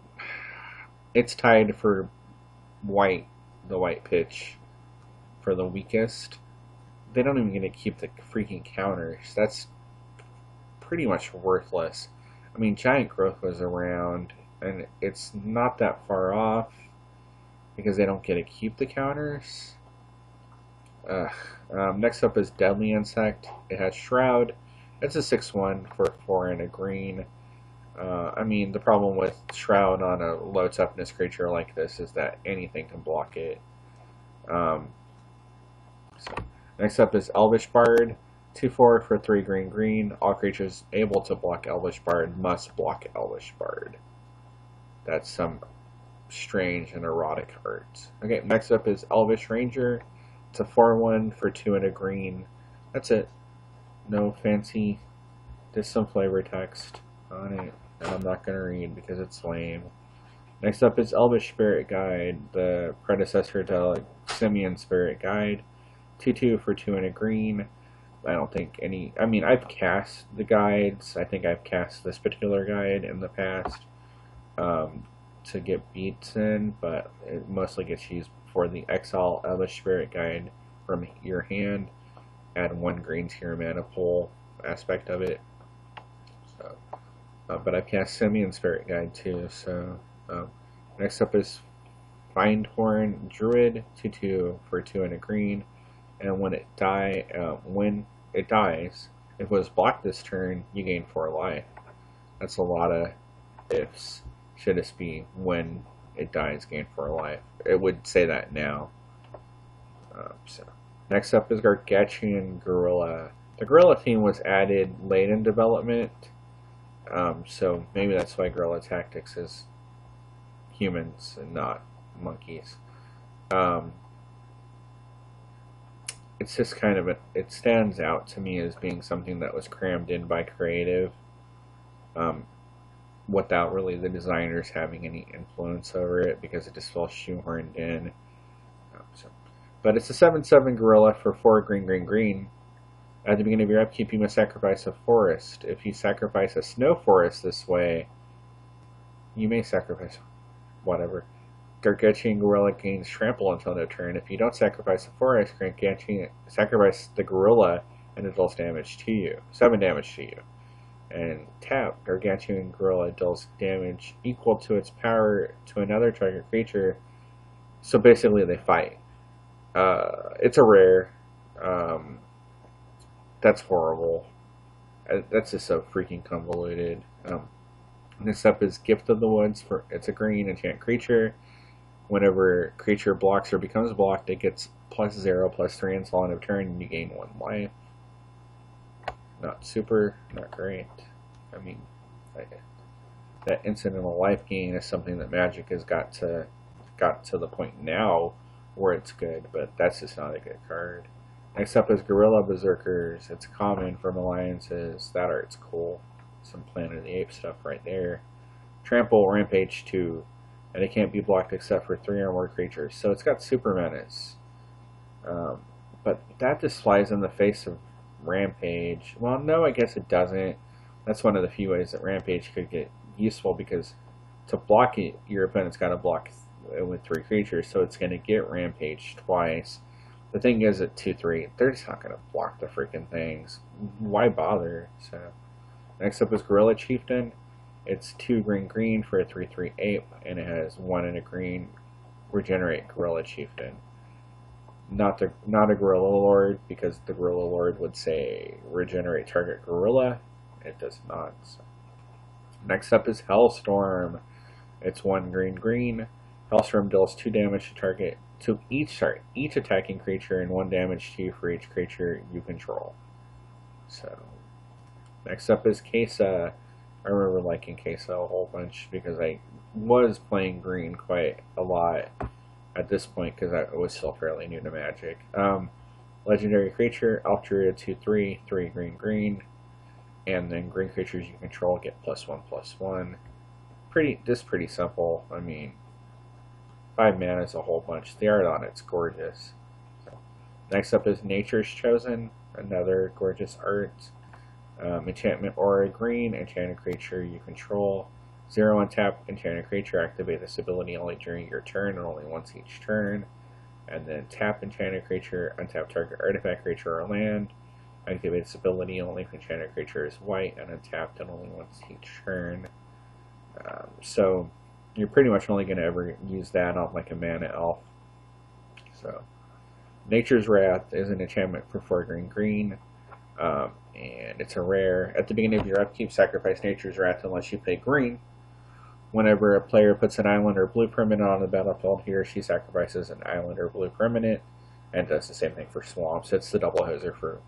it's tied for white, the white pitch, for the weakest. They don't even get to keep the freaking counters. That's pretty much worthless. I mean, Giant Growth was around, and it's not that far off because they don't get to keep the counters. Next up is Deadly Insect. It has Shroud. It's a 6/1 for 4 and a green. I mean, the problem with Shroud on a low toughness creature like this is that anything can block it. So next up is Elvish Bard. 2/4 for 3 green. All creatures able to block Elvish Bard must block Elvish Bard. That's some strange and erotic art. Okay, next up is Elvish Ranger. It's a 4/1 for 2 and a green. That's it. No fancy. There's some flavor text on it, and I'm not going to read because it's lame. Next up is Elvish Spirit Guide, the predecessor to Simeon Spirit Guide. 2/2 for 2 and a green. I don't think any. I mean, I've cast the guides. I think I've cast this particular guide in the past to get beats in, but it mostly gets used for the Exile Elvish Spirit Guide from your hand. Add 1 green to your mana pool aspect of it. So, but I've cast Simeon Spirit Guide too. So next up is Findhorn Druid. 2/2 for 2 and a green. And when it dies, if it was blocked this turn, you gain 4 life. That's a lot of ifs. Should this be when it dies, gain 4 life? It would say that now. So next up is Gargantuan Gorilla. The Gorilla theme was added late in development, so maybe that's why Gorilla Tactics is humans and not monkeys. It's just kind of it stands out to me as being something that was crammed in by creative, without really the designers having any influence over it, because it just felt shoehorned in. But it's a 7/7 gorilla for 4 green. At the beginning of your upkeep, you must sacrifice a forest. If you sacrifice a snow forest this way, you may sacrifice whatever. Gargantuan Gorilla gains trample until no turn. If you don't sacrifice a forest, Gargantuan sacrifice the gorilla and it deals damage to you. 7 damage to you. And tap, Gargantuan Gorilla deals damage equal to its power to another target creature. So basically they fight. It's a rare. That's horrible. That's just so freaking convoluted. Next up is Gift of the Woods. It's a green enchant creature. Whenever creature blocks or becomes blocked, it gets +0/+3 until end of turn, and you gain 1 life. Not super, not great. I mean, that incidental life gain is something that Magic has got to the point now where it's good, but that's just not a good card. Next up is Gorilla Berserkers. It's common from alliances. That art's cool. Some Planet of the Apes stuff right there. Trample, Rampage 2. And it can't be blocked except for 3 or more creatures. So it's got Super Menace. But that just flies in the face of Rampage. Well, no, I guess it doesn't. That's one of the few ways that Rampage could get useful, because to block it, your opponent's got to block it with 3 creatures, so it's going to get Rampage twice. The thing is, at 2/3, they're just not going to block the freaking things. Why bother? So next up is Gorilla Chieftain. It's 2 green for a 3/3 ape, and it has 1 and a green. Regenerate Gorilla Chieftain. Not a Gorilla Lord, because the Gorilla Lord would say regenerate target gorilla. It does not. So. Next up is Hellstorm. It's 1 green green. Hellstorm deals 2 damage to target to each attacking creature and 1 damage to you for each creature you control. So next up is Kesa. I remember liking Kesa a whole bunch because I was playing green quite a lot at this point because I was still fairly new to Magic. Legendary creature, Elf Druid 2/3, 3 green green, and then green creatures you control get +1/+1. Pretty simple. I mean, 5 mana is a whole bunch. The art on it's gorgeous. So, next up is Nature's Chosen, another gorgeous art. Enchantment Aura green, enchanted creature you control. 0 untap, enchanted creature, activate this ability only during your turn and only once each turn. And then tap enchanted creature, untap target artifact, creature, or land. Activate this ability only if enchanted creature is white and untapped and only once each turn. So you're pretty much only going to ever use that on like a mana elf. So Nature's Wrath is an enchantment for 4 green green. And it's a rare. At the beginning of your upkeep, sacrifice Nature's Wrath unless you play green. Whenever a player puts an island or blue permanent on the battlefield, he or she sacrifices an island or blue permanent, and does the same thing for swamps. It's the double hoser for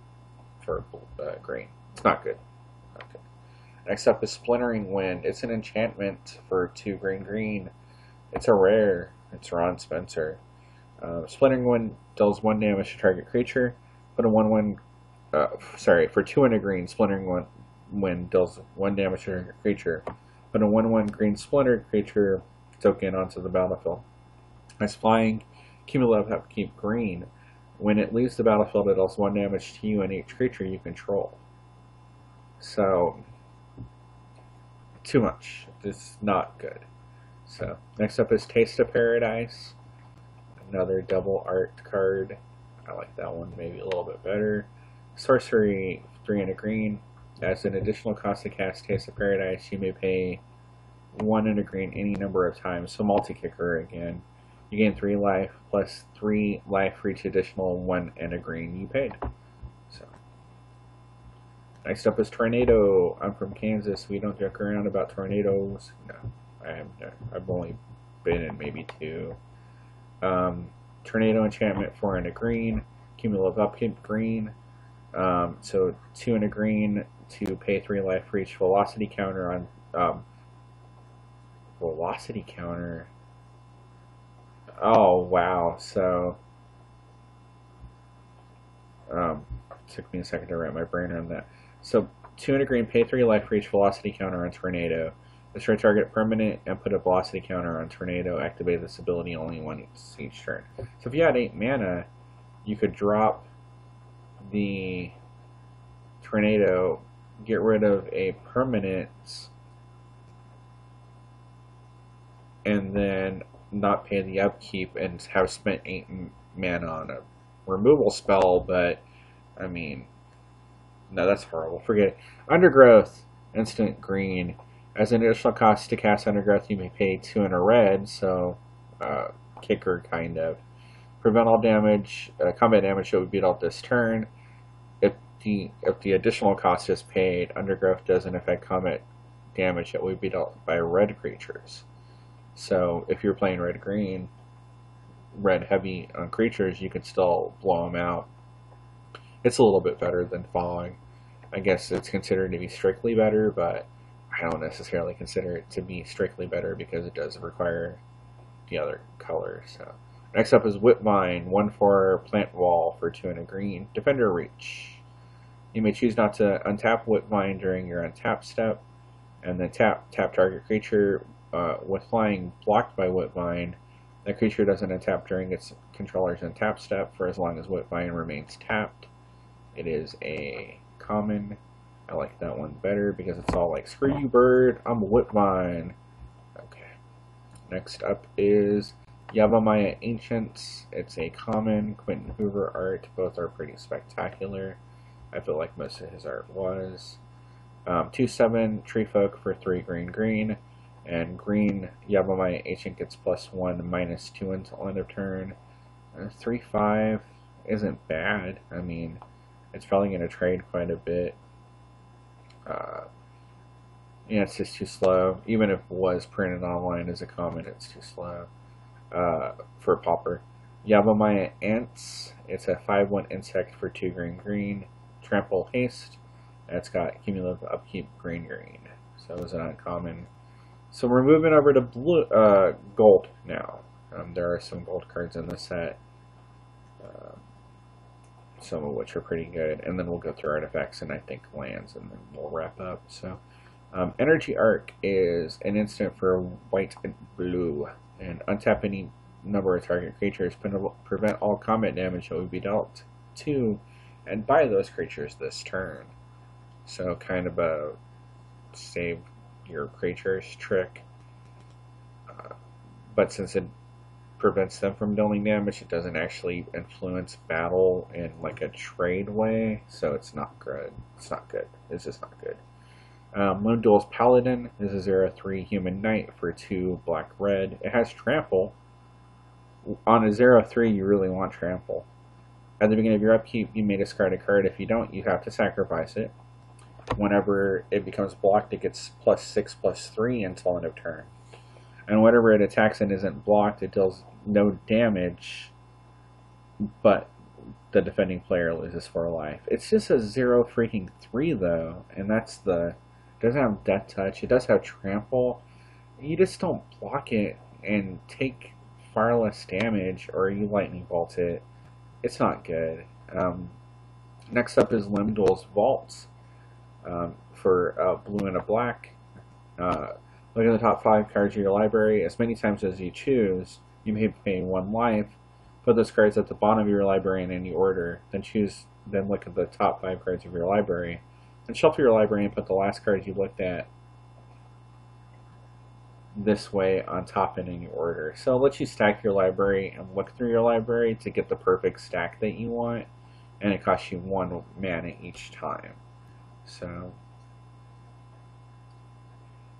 green. It's not good. Not good. Next up is Splintering Wind. It's an enchantment for 2 green green. It's a rare. It's Ron Spencer. Splintering Wind deals 1 damage to target creature. Put a 1/1. For 2 and a green, Splintering Wind deals 1 damage to target creature. Put a 1/1 green splinter creature token onto the battlefield. As flying, cumulative upkeep green. When it leaves the battlefield, it deals 1 damage to you and each creature you control. So, too much. It's not good. So, next up is Taste of Paradise. Another double art card. I like that one maybe a little bit better. Sorcery, 3 and a green. As an additional cost to cast Taste of Paradise, you may pay 1 and a green any number of times. So multi-kicker again. You gain 3 life plus 3 life for each additional 1 and a green you paid. So next up is Tornado. I'm from Kansas. We don't joke around about tornadoes. No, I've only been in maybe 2. Tornado enchantment, 4 and a green. Cumulative upkeep green. So 2 and a green to pay 3 life for each velocity counter on velocity counter. Oh wow! So took me a second to wrap my brain around that. So 2 and a green, pay 3 life for each velocity counter on Tornado. Destroy target permanent and put a velocity counter on Tornado. Activate this ability only once each turn. So if you had 8 mana, you could drop the Tornado, get rid of a permanent, and then not pay the upkeep and have spent 8 mana on a removal spell. But I mean, no, that's horrible. Forget it. Undergrowth, instant green. As an additional cost to cast Undergrowth, you may pay 2 and a red, so kicker kind of. Prevent all damage, combat damage that would be dealt this turn. If the additional cost is paid, Undergrowth doesn't affect combat damage that would be dealt by red creatures. So if you're playing red-green, red heavy on creatures, you can still blow them out. It's a little bit better than Fog. I guess it's considered to be strictly better, but I don't necessarily consider it to be strictly better because it does require the other colors. So next up is Whipvine, 1/4 plant wall for 2 and a green. Defender Reach. You may choose not to untap Whipvine during your untap step, and then tap target creature with flying blocked by Whipvine. That creature doesn't untap during its controller's untap step for as long as Whipvine remains tapped. It is a common. I like that one better because it's all like, screw you bird, I'm a Whipvine. Okay. Next up is Yavimaya Ancients. It's a common Quentin Hoover art. Both are pretty spectacular. I feel like most of his art was. 2/7 Tree Folk for 3 green. And green Yavimaya Ancient gets +1, -2 until end of turn. 3/5 isn't bad. I mean, it's probably going to trade quite a bit. Yeah, it's just too slow. Even if it was printed online as a common, it's too slow for Pauper. Yabamaya Ants. It's a 5/1 insect for 2 green green. Trample Haste. It's got cumulative upkeep green green. So it's an uncommon. So we're moving over to blue, gold now. There are some gold cards in the set, uh, some of which are pretty good. And then we'll go through artifacts and I think lands, and then we'll wrap up. So, Energy Arc is an instant for white and blue, and untap any number of target creatures, prevent all combat damage that would be dealt to and by those creatures this turn. So kind of a save your creatures trick. But since it prevents them from dealing damage, it doesn't actually influence battle in like a trade way, so it's not good. It's not good. It's just not good. Moon Duel's Paladin is a 0/3 human knight for 2 black red. It has trample. On a 0/3, you really want trample. At the beginning of your upkeep, you may discard a card. If you don't, you have to sacrifice it. Whenever it becomes blocked, it gets +6/+3 until end of turn. And whenever it attacks and isn't blocked, it deals no damage, but the defending player loses 4 life. It's just a 0/3 though, and that's the. It doesn't have Death Touch. It does have Trample. You just don't block it and take far less damage, or you Lightning Bolt it. It's not good. Next up is Limdol's Vaults for blue and a black. Look at the top 5 cards of your library. As many times as you choose, you may pay 1 life. Put those cards at the bottom of your library in any order. Then look at the top 5 cards of your library. Then shuffle your library and put the last card you looked at this way on top in any order. So it lets you stack your library and look through your library to get the perfect stack that you want, and it costs you 1 mana each time. So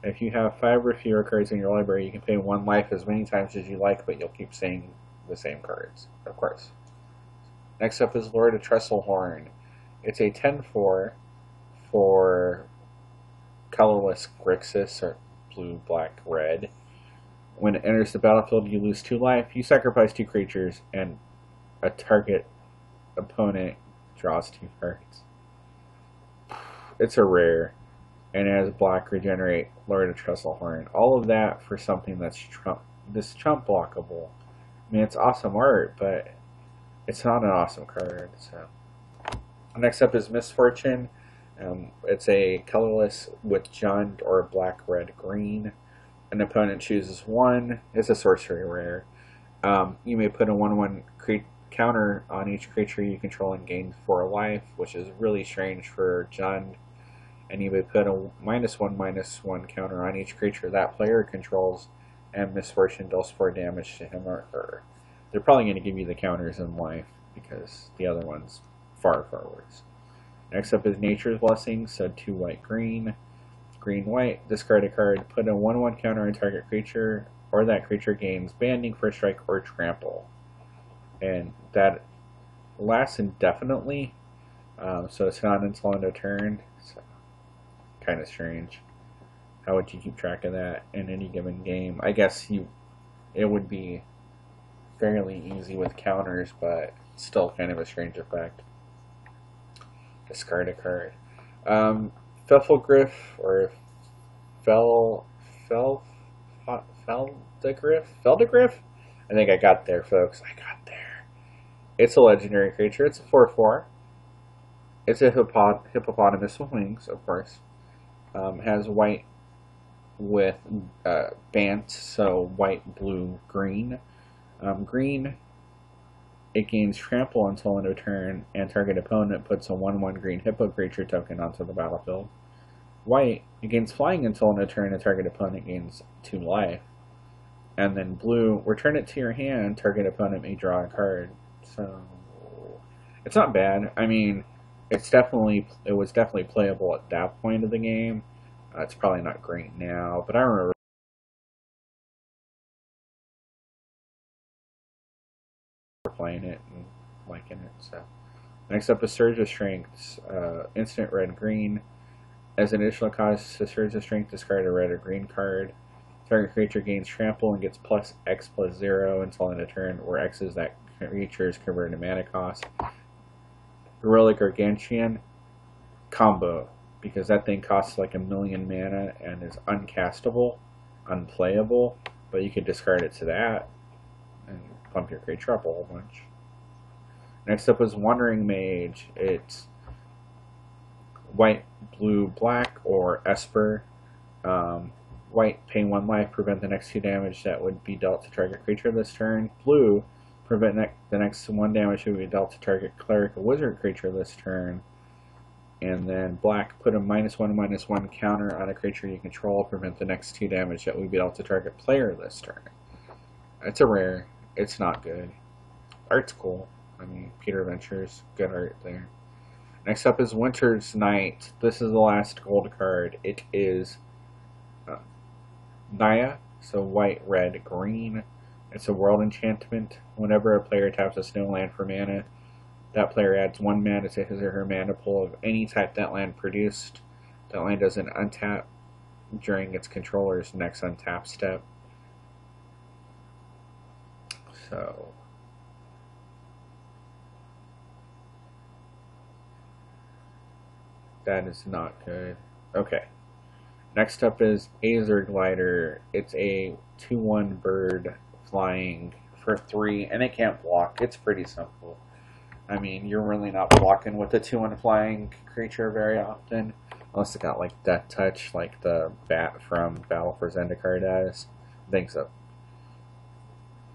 if you have 5 or fewer cards in your library, you can pay 1 life as many times as you like, but you'll keep seeing the same cards, of course. Next up is Lord of Trestlehorn. It's a 10/4 for colorless Grixis, or blue, black, red. When it enters the battlefield, you lose 2 life. You sacrifice 2 creatures, and a target opponent draws 2 cards. It's a rare, and it has black regenerate, Lord of Trestlehorn. All of that for something that's chump blockable. I mean, it's awesome art, but it's not an awesome card. So next up is Misfortune. It's a colorless with Jund or black, red, green. An opponent chooses 1. It's a sorcery rare. You may put a 1/1 counter on each creature you control and gain 4 life, which is really strange for Jund. And you may put a -1/-1 counter on each creature that player controls, and Misfortune deals 4 damage to him or her. They're probably going to give you the counters in life, because the other one's far worse. Next up is Nature's Blessing, so 2 white, green. Green, white, discard a card, put a 1/1 counter on target creature, or that creature gains banding, first strike, or trample. And that lasts indefinitely, so it's not until end of turn. So kind of strange. How would you keep track of that in any given game? I guess it would be fairly easy with counters, but still kind of a strange effect. Discard a card. Felfgriff, or Feldegriff? I think I got there, folks. I got there. It's a legendary creature. It's a 4/4. It's a hippopotamus with wings, of course. Has white with Bant, so white, blue, green. Green, it gains trample until end of turn, and target opponent puts a 1/1 green hippo creature token onto the battlefield. White, it gains flying until end of turn, and target opponent gains 2 life. And then blue, return it to your hand, target opponent may draw a card. So it's not bad. I mean, it was definitely playable at that point of the game. It's probably not great now, but I remember playing it and liking it. So next up is Surge of Strength, instant red green. As an additional cost to Surge of Strength, discard a red or green card. Target creature gains trample and gets plus X plus 0 until end of turn, where X is that creature's converted mana cost. Heroic Gargantuan combo, because that thing costs like 1,000,000 mana and is uncastable, unplayable, but you could discard it to that and pump your creature up a whole bunch. Next up is Wandering Mage. It's white, blue, black, or Esper. White, pay 1 life, prevent the next 2 damage that would be dealt to target creature this turn. Blue, prevent the next 1 damage that would be dealt to target cleric or wizard creature this turn. And then black, put a -1/-1 counter on a creature you control, prevent the next 2 damage that would be dealt to target player this turn. It's a rare. It's not good. Art's cool. I mean, Peter Ventures, good art there. Next up is Winter's Night. This is the last gold card. It is Naya, so white, red, green. It's a world enchantment. Whenever a player taps a snow land for mana, that player adds 1 mana to his or her mana pool of any type that land produced. That land doesn't untap during its controller's next untap step. So that is not good. Okay. Next up is Aether Glider. It's a 2/1 bird flying for 3, and it can't block. It's pretty simple. I mean, you're really not blocking with a 2/1 flying creature very often, unless it got like Death Touch, like the bat from Battle for Zendikar does. I think so.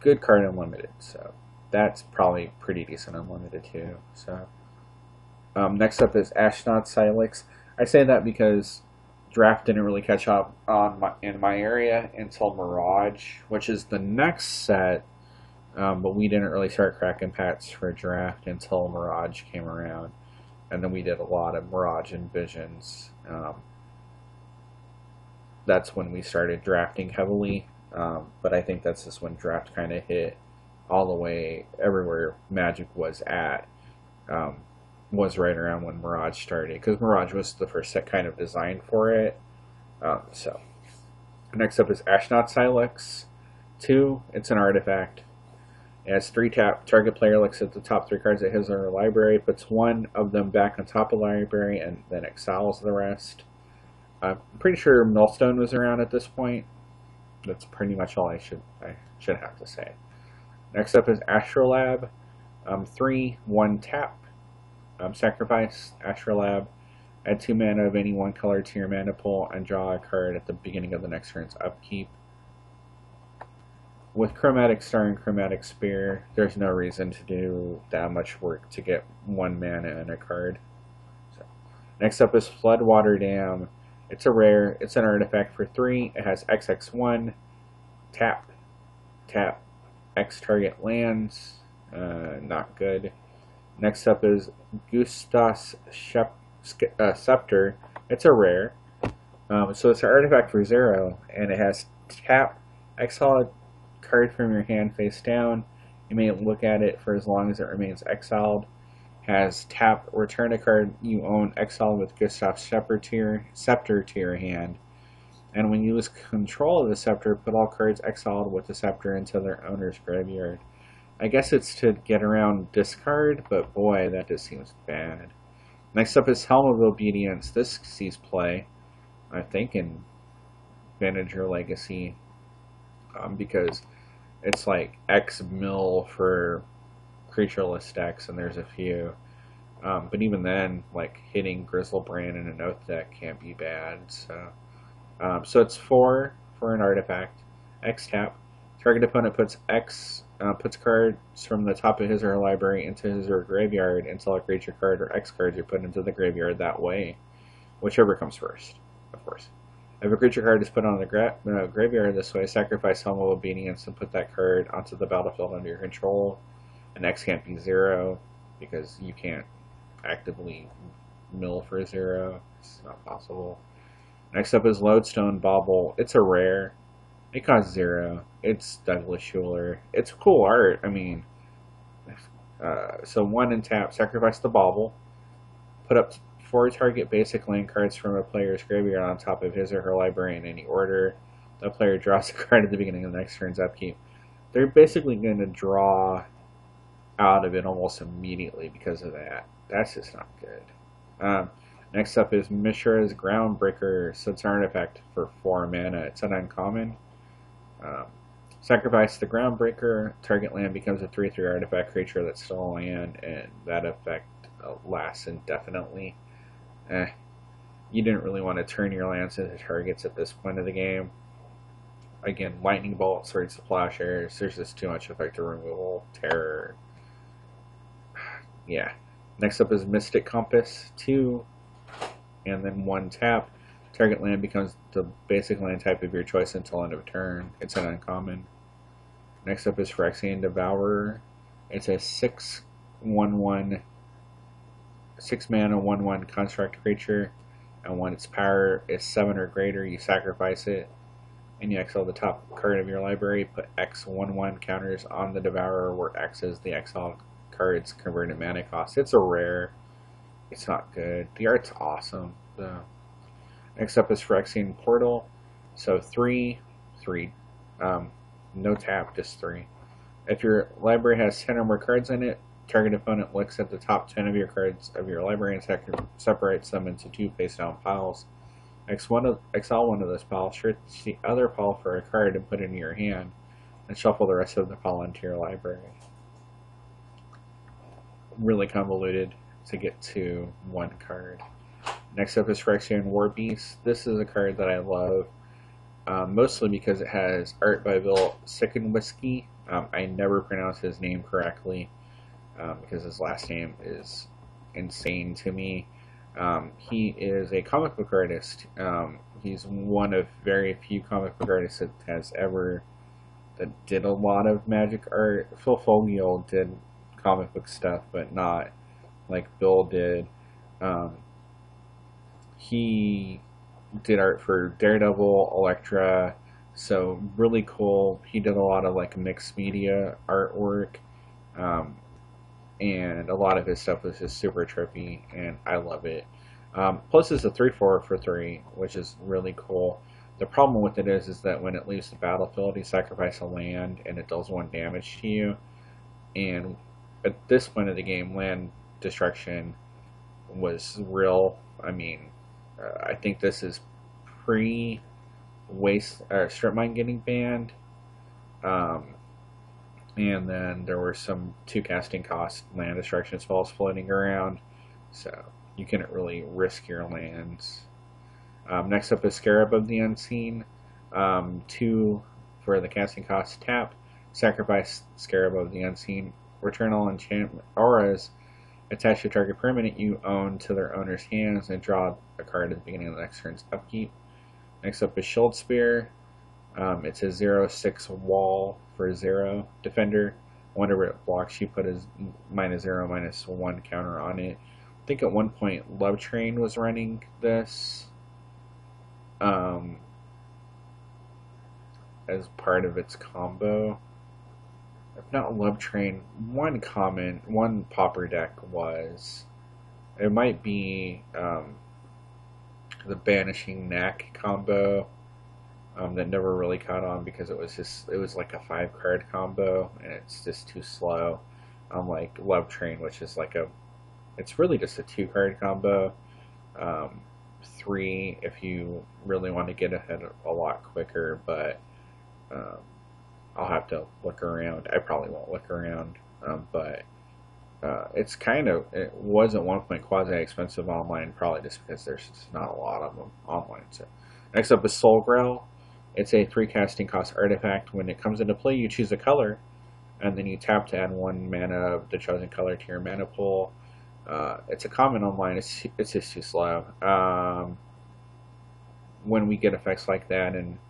Good card unlimited, so that's probably pretty decent unlimited too. So next up is Ashnod Silex. I say that because Draft didn't really catch up in my area until Mirage, which is the next set, but we didn't really start cracking packs for Draft until Mirage came around, and then we did a lot of Mirage and Visions. That's when we started drafting heavily, but I think that's just when Draft kind of hit all the way everywhere Magic was at. Was right around when Mirage started, because Mirage was the first set kind of designed for it. So next up is Ashnod Silex 2. It's an artifact. It has 3 tap. Target player looks at the top 3 cards of his or her library, puts 1 of them back on top of the library, and then exiles the rest. I'm pretty sure Millstone was around at this point. That's pretty much all I should have to say. Next up is Astrolab. 3, 1 tap. Sacrifice Astrolab, add 2 mana of any 1 color to your mana pool, and draw a card at the beginning of the next turn's upkeep. With Chromatic Star and Chromatic Spear, there's no reason to do that much work to get 1 mana in a card. So, next up is Floodwater Dam. It's a rare. It's an artifact for 3. It has XX1, tap, tap, X target lands. Not good. Next up is Gustas Scepter. It's a rare. So it's an artifact for 0, and it has tap, exile a card from your hand face down. You may look at it for as long as it remains exiled. Has tap, return a card you own exiled with Gustas Scepter to your hand. And when you lose control of the Scepter, put all cards exiled with the Scepter into their owner's graveyard. I guess it's to get around discard, but boy, that just seems bad. Next up is Helm of Obedience. This sees play, I think, in Vintage or Legacy, because it's like X mill for creatureless decks, and there's a few. But even then, like hitting Grizzlebrand in an Oath deck can't be bad. So it's 4 for an artifact. X tap. Target opponent puts cards from the top of his or her library into his or her graveyard until a creature card or X cards are put into the graveyard that way, whichever comes first, of course. If a creature card is put on the graveyard this way, sacrifice Helm of Obedience and put that card onto the battlefield under your control. And X can't be 0 because you can't actively mill for 0. It's not possible. Next up is Lodestone Bauble. It's a rare. It costs 0. It's Douglas Schuler. It's cool art. I mean, so 1 and tap, sacrifice the Bauble, put up 4 target basic land cards from a player's graveyard on top of his or her library in any order. The player draws a card at the beginning of the next turn's upkeep. They're basically going to draw out of it almost immediately because of that. That's just not good. Next up is Mishra's Groundbreaker. So it's an artifact for 4 mana. It's an uncommon. Sacrifice the Groundbreaker. Target land becomes a 3/3 artifact creature that's still a land, and that effect lasts indefinitely. You didn't really want to turn your lands into targets at this point of the game. Again, Lightning Bolt, Swords of Plowshares, there's just too much effective removal, terror. Yeah. Next up is Mystic Compass, 2, and then 1 tap. Target land becomes the basic land type of your choice until end of turn. It's an uncommon. Next up is Phyrexian Devourer. It's a 6/1/1, 6 mana 1/1 construct creature, and when its power is 7 or greater, you sacrifice it, and you exile the top card of your library. Put X 1/1 counters on the Devourer, where X is the exile card's converted mana cost. It's a rare. It's not good. The art's awesome, though. Next up is Phyrexian Portal. So 3, no tap, just 3. If your library has 10 or more cards in it, target opponent looks at the top 10 of your cards of your library and separates them into 2 face-down piles. Exile one of those piles, search the other pile for a card and put it in your hand, and shuffle the rest of the pile into your library. Really convoluted to get to 1 card. Next up is Phyrexian Warbeast. This is a card that I love, mostly because it has art by Bill Sickenwhisky. I never pronounce his name correctly because his last name is insane to me. He is a comic book artist. He's one of very few comic book artists that did a lot of Magic art. Phil Fogiel did comic book stuff, but not like Bill did. He did art for Daredevil, Elektra, so really cool. He did a lot of like mixed media artwork, and a lot of his stuff was just super trippy, and I love it. Plus it's a 3/4 for 3, which is really cool. The problem with it is that when it leaves the battlefield, you sacrifice a land, and it does 1 damage to you. And at this point of the game, land destruction was real. I mean, I think this is pre-waste or strip mine getting banned, and then there were some 2 casting cost land destruction spells floating around, so you couldn't really risk your lands. Next up is Scarab of the Unseen. 2 for the casting cost. Tap, sacrifice Scarab of the Unseen. Return all enchantment auras attached to target permanent you own to their owner's hands, and draw a card at the beginning of the next turn's upkeep. Next up is Shield Spear. It's a 0/6 wall for 0 defender. Whenever it blocks, you put a -0/-1 counter on it. I think at one point Love Train was running this as part of its combo. If not Love Train, one pauper deck was. It might be the Banishing Knack combo that never really caught on because it was like a 5-card combo, and it's just too slow. Unlike Love Train, which is it's really just a 2-card combo. 3 if you really want to get ahead a lot quicker, but I'll have to look around. I probably won't look around, but it was at one point quasi expensive online, probably just because there's just not a lot of them online. So next up is Soul Grail. It's a 3 casting cost artifact. When it comes into play, you choose a color, and then you tap to add 1 mana of the chosen color to your mana pool. It's a common online. It's just too slow. When we get effects like that in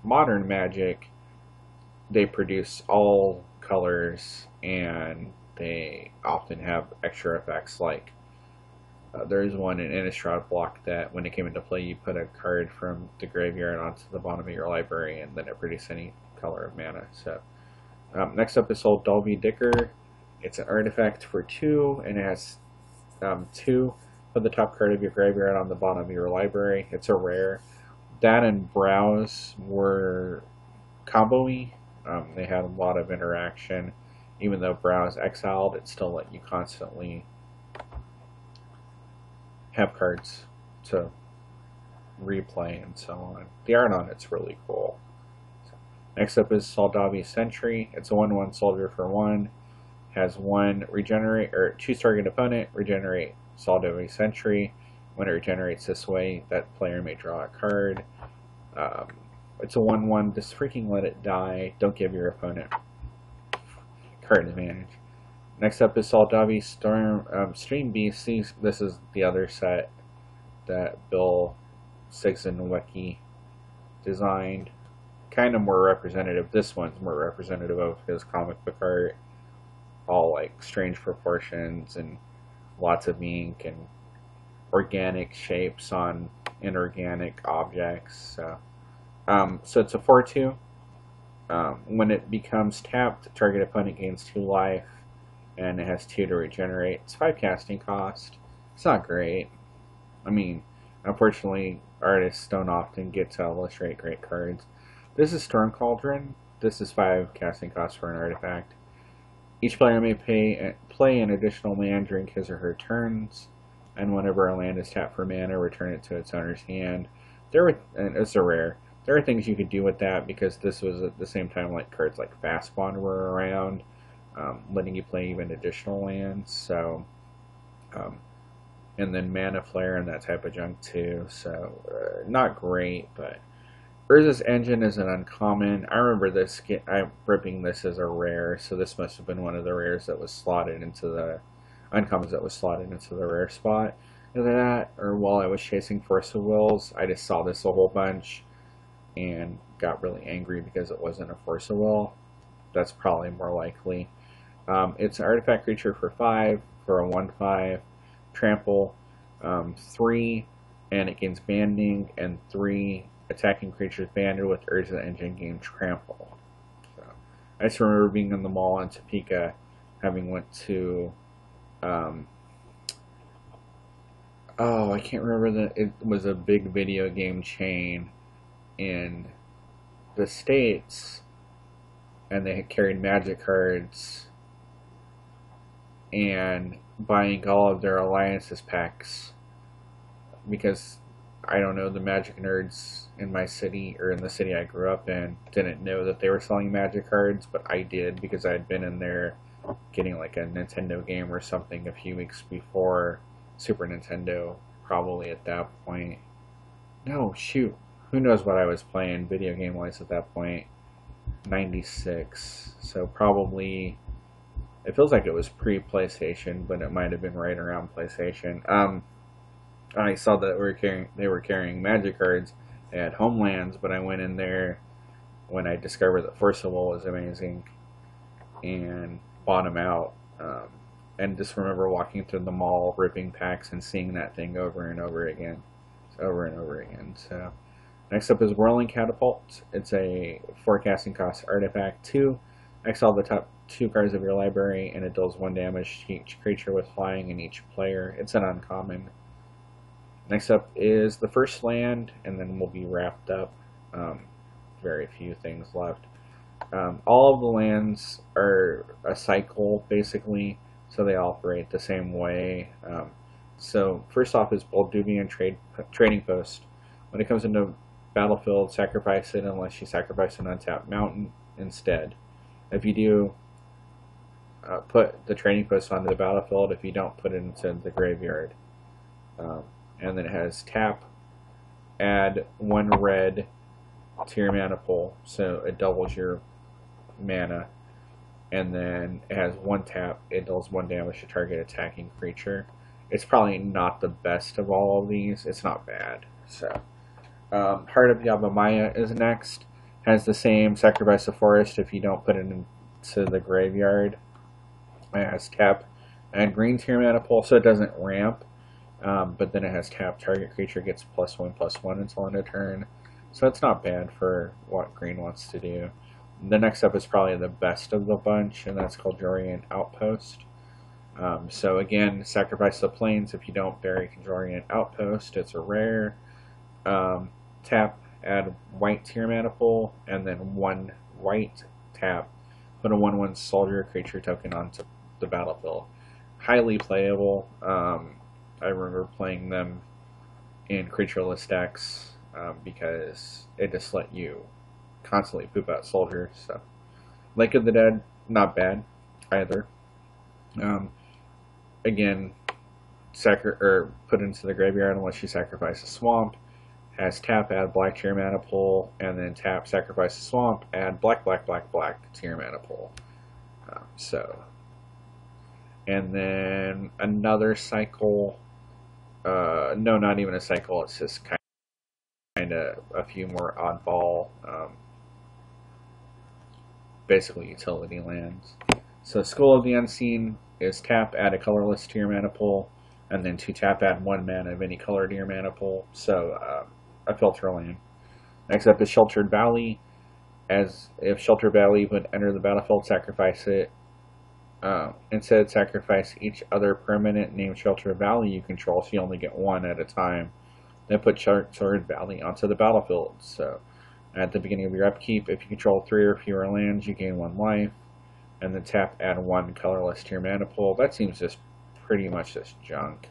modern Magic, they produce all colors, and they often have extra effects. Like there's one in Innistrad block that when it came into play, you put a card from the graveyard onto the bottom of your library, and then it produces any color of mana. So next up is Old Dolby Dicker. It's an artifact for 2, and it has 2 Put the top card of your graveyard on the bottom of your library. It's a rare. That and Browse were combo-y. They had a lot of interaction. Even though Browse exiled, it still let you constantly have cards to replay and so on. The art on it's really cool. Next up is Soldavi Sentry. It's a 1/1 soldier for 1. Has 1 regenerate, or choose target opponent, regenerate Soldavi Sentry. When it regenerates this way, that player may draw a card. It's a 1/1. Just freaking let it die. Don't give your opponent card advantage. Next up is Soldavi Stream Beast. This is the other set that Bill Sigzanwecki designed. Kind of more representative. This one's more representative of his comic book art. All like strange proportions and lots of ink and organic shapes on inorganic objects. So it's a 4/2. When it becomes tapped, target opponent gains 2 life, and it has 2 to regenerate. It's 5 casting cost. It's not great. I mean, unfortunately, artists don't often get to illustrate great cards. This is Storm Cauldron. This is 5 casting costs for an artifact. Each player may play an additional land during his or her turns, and whenever a land is tapped for mana, return it to its owner's hand. And it's a rare. There are things you could do with that, because this was at the same time like cards like Fast Bond were around, letting you play even additional lands. So, and then Mana Flare and that type of junk too. So, not great, but Urza's Engine is an uncommon. I remember this. I'm ripping this as a rare, so this must have been one of the rares that was slotted into the uncommons that was slotted into the rare spot. And that, or while I was chasing Force of Wills, I just saw this a whole bunch and got really angry because it wasn't a Force of Will. That's probably more likely. It's an artifact creature for 5 for a 1/5 trample, 3, and it gains banding, and 3 attacking creatures banded with Urza Engine gain trample. So I just remember being in the mall in Topeka, having went to I can't remember it was a big video game chain in the States, and they had carried Magic cards, and buying all of their Alliances packs, because I don't know, the Magic nerds in my city, or in the city I grew up in, didn't know that they were selling Magic cards, but I did, because I had been in there getting like a Nintendo game or something a few weeks before. Super Nintendo, probably at that point. No, shoot. Who knows what I was playing video game wise at that point. 96. So probably, it feels like it was pre-PlayStation, but it might have been right around PlayStation. I saw that they were carrying Magic cards. They had Homelands, but I went in there when I discovered that Force of Will was amazing and bought them out. And just remember walking through the mall, ripping packs, and seeing that thing over and over again. So next up is Whirling Catapult. It's a 4 casting cost artifact. 2, exile the top 2 cards of your library, and it deals 1 damage to each creature with flying and each player. It's an uncommon. Next up is the first land, and then we'll be wrapped up. Very few things left. All of the lands are a cycle, basically, so they operate the same way. So first off is Bolduvian Trading Post. When it comes into battlefield, sacrifice it unless you sacrifice an untapped mountain instead. If you do, put the Trading Post onto the battlefield. If you don't, put it into the graveyard. And then it has tap, add 1 red to your mana pool, so it doubles your mana. And then it has 1 tap, it deals 1 damage to target attacking creature. It's probably not the best of all of these. It's not bad. So, Heart of Yavimaya is next. Has the same sacrifice a forest if you don't put it into the graveyard. It has tap, add green to your mana pool, so it doesn't ramp. But then it has tap, target creature gets +1/+1 until end of turn. So it's not bad for what green wants to do. The next up is probably the best of the bunch, and that's called Jorian Outpost. So again, sacrifice the plains if you don't bury controlling an outpost. It's a rare. Tap, add white to your mana pool, and then 1 white tap. Put a 1/1 soldier creature token onto the battlefield. Highly playable. I remember playing them in creatureless decks because it just let you constantly poop out soldiers. So, Lake of the Dead, not bad either. Um, Again, put into the graveyard unless you sacrifice a swamp. Has tap, add black to your mana pool, and then tap, sacrifice a swamp, add black, black, black, black to your mana pool. And then another cycle. No, not even a cycle. It's just kind of a few more oddball, basically utility lands. So School of the Unseen is tap, add a colorless to your mana pool, and then 2 tap, add 1 mana of any color to your mana pool. So a filter land. Next up is Sheltered Valley. As if Sheltered Valley would enter the battlefield, sacrifice it. Instead, sacrifice each other permanent named Sheltered Valley you control, so you only get 1 at a time. Then put Sheltered Valley onto the battlefield. So at the beginning of your upkeep, if you control 3 or fewer lands, you gain 1 life. And then tap, add 1 colorless to your mana pool. That seems just pretty much just junk.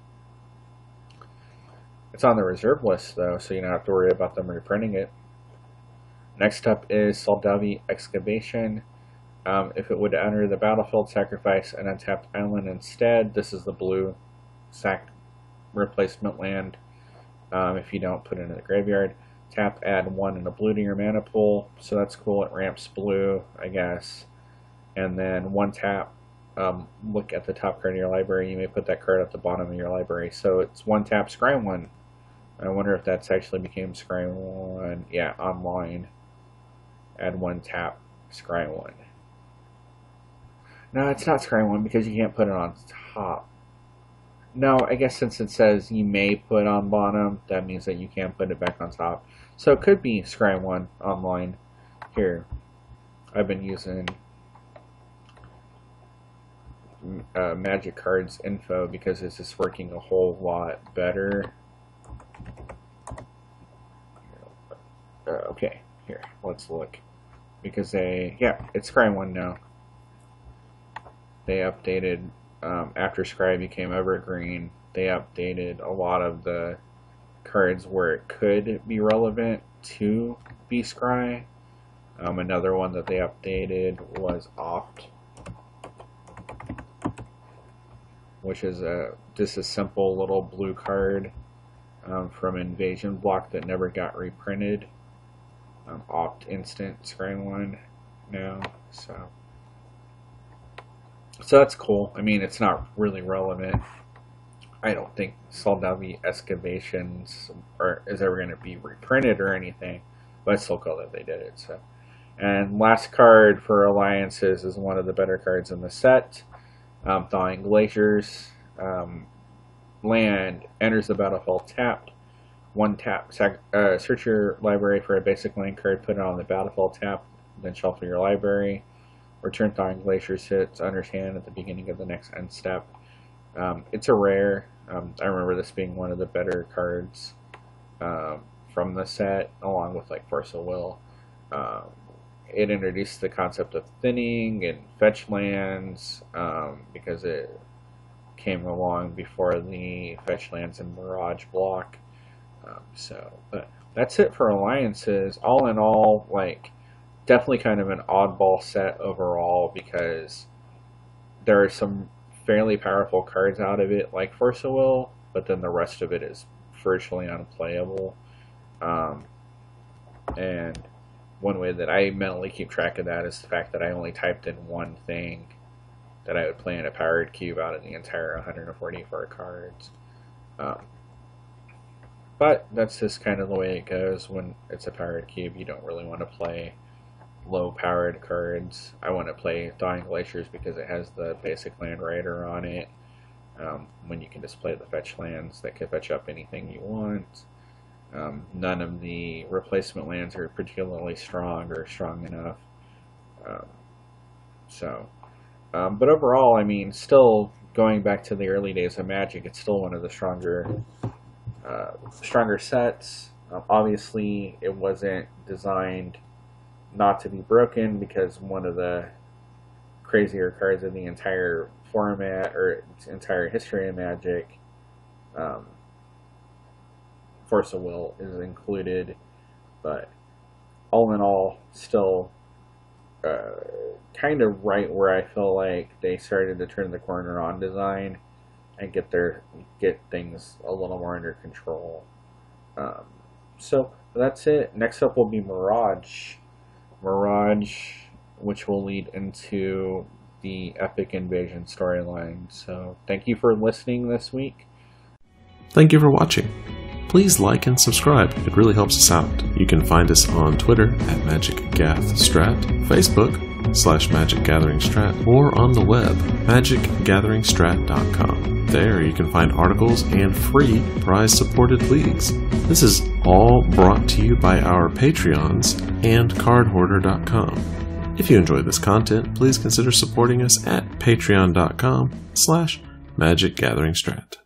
It's on the reserve list, though, so you don't have to worry about them reprinting it. Next up is Soldavi Excavation. If it would enter the battlefield, sacrifice an untapped island instead. This is the blue sack replacement land. If you don't, put it in the graveyard. Tap, add 1 and a blue to your mana pool. So that's cool. It ramps blue, I guess. And then 1 tap. Look at the top card of your library. You may put that card at the bottom of your library. So it's 1 tap, scry 1. I wonder if that's actually became scry 1. Yeah, online. Add 1 tap, scry 1. No, it's not scry 1 because you can't put it on top. No, I guess since it says you may put on bottom, that means that you can't put it back on top. So it could be scry 1 online. Here, I've been using Magic Cards info because it's just working a whole lot better. Okay, here, let's look. Because it's scry 1 now. They updated, after scry became evergreen, they updated a lot of the cards where it could be relevant to be scry. Another one that they updated was Opt, which is just a simple little blue card from Invasion block that never got reprinted. Opt instant scry 1 now, so that's cool. I mean, it's not really relevant. I don't think Soldavi Excavations is ever going to be reprinted or anything, but it's still cool that they did it. So, and last card for Alliances is one of the better cards in the set. Thawing Glaciers. Land enters the battlefield tapped. 1 tap. Search your library for a basic land card, put it on the battlefield tap, then shuffle your library. Return Thawing Glaciers hits under hand at the beginning of the next end step. It's a rare. I remember this being one of the better cards from the set, along with like Force of Will. It introduced the concept of thinning and fetch lands because it came along before the fetch lands and Mirage block. But that's it for Alliances. All in all, like, definitely kind of an oddball set overall because there are some fairly powerful cards out of it, like Force of Will, but then the rest of it is virtually unplayable. And one way that I mentally keep track of that is the fact that I only typed in one thing that I would play in a powered cube out of the entire 144 cards. But that's just kind of the way it goes when it's a powered cube. You don't really want to play low powered cards. I want to play Thawing Glaciers because it has the basic land rider on it. When you can just play the fetch lands that can fetch up anything you want. None of the replacement lands are particularly strong or strong enough. But overall, I mean, still going back to the early days of Magic, it's still one of the stronger sets. Obviously, it wasn't designed not to be broken, because one of the crazier cards in the entire format or entire history of Magic, Force of Will, is included. But all in all, still kind of right where I feel like they started to turn the corner on design and get things a little more under control. So that's it. Next up will be Mirage, which will lead into the Epic Invasion storyline. So thank you for listening this week.
Thank you for watching. Please like and subscribe. It really helps us out. You can find us on Twitter at MagicGathStrat, Facebook /MagicGatheringStrat, or on the web, MagicGatheringStrat.com. There you can find articles and free prize-supported leagues. This is all brought to you by our Patreons and CardHoarder.com. If you enjoy this content, please consider supporting us at Patreon.com /MagicGatheringStrat.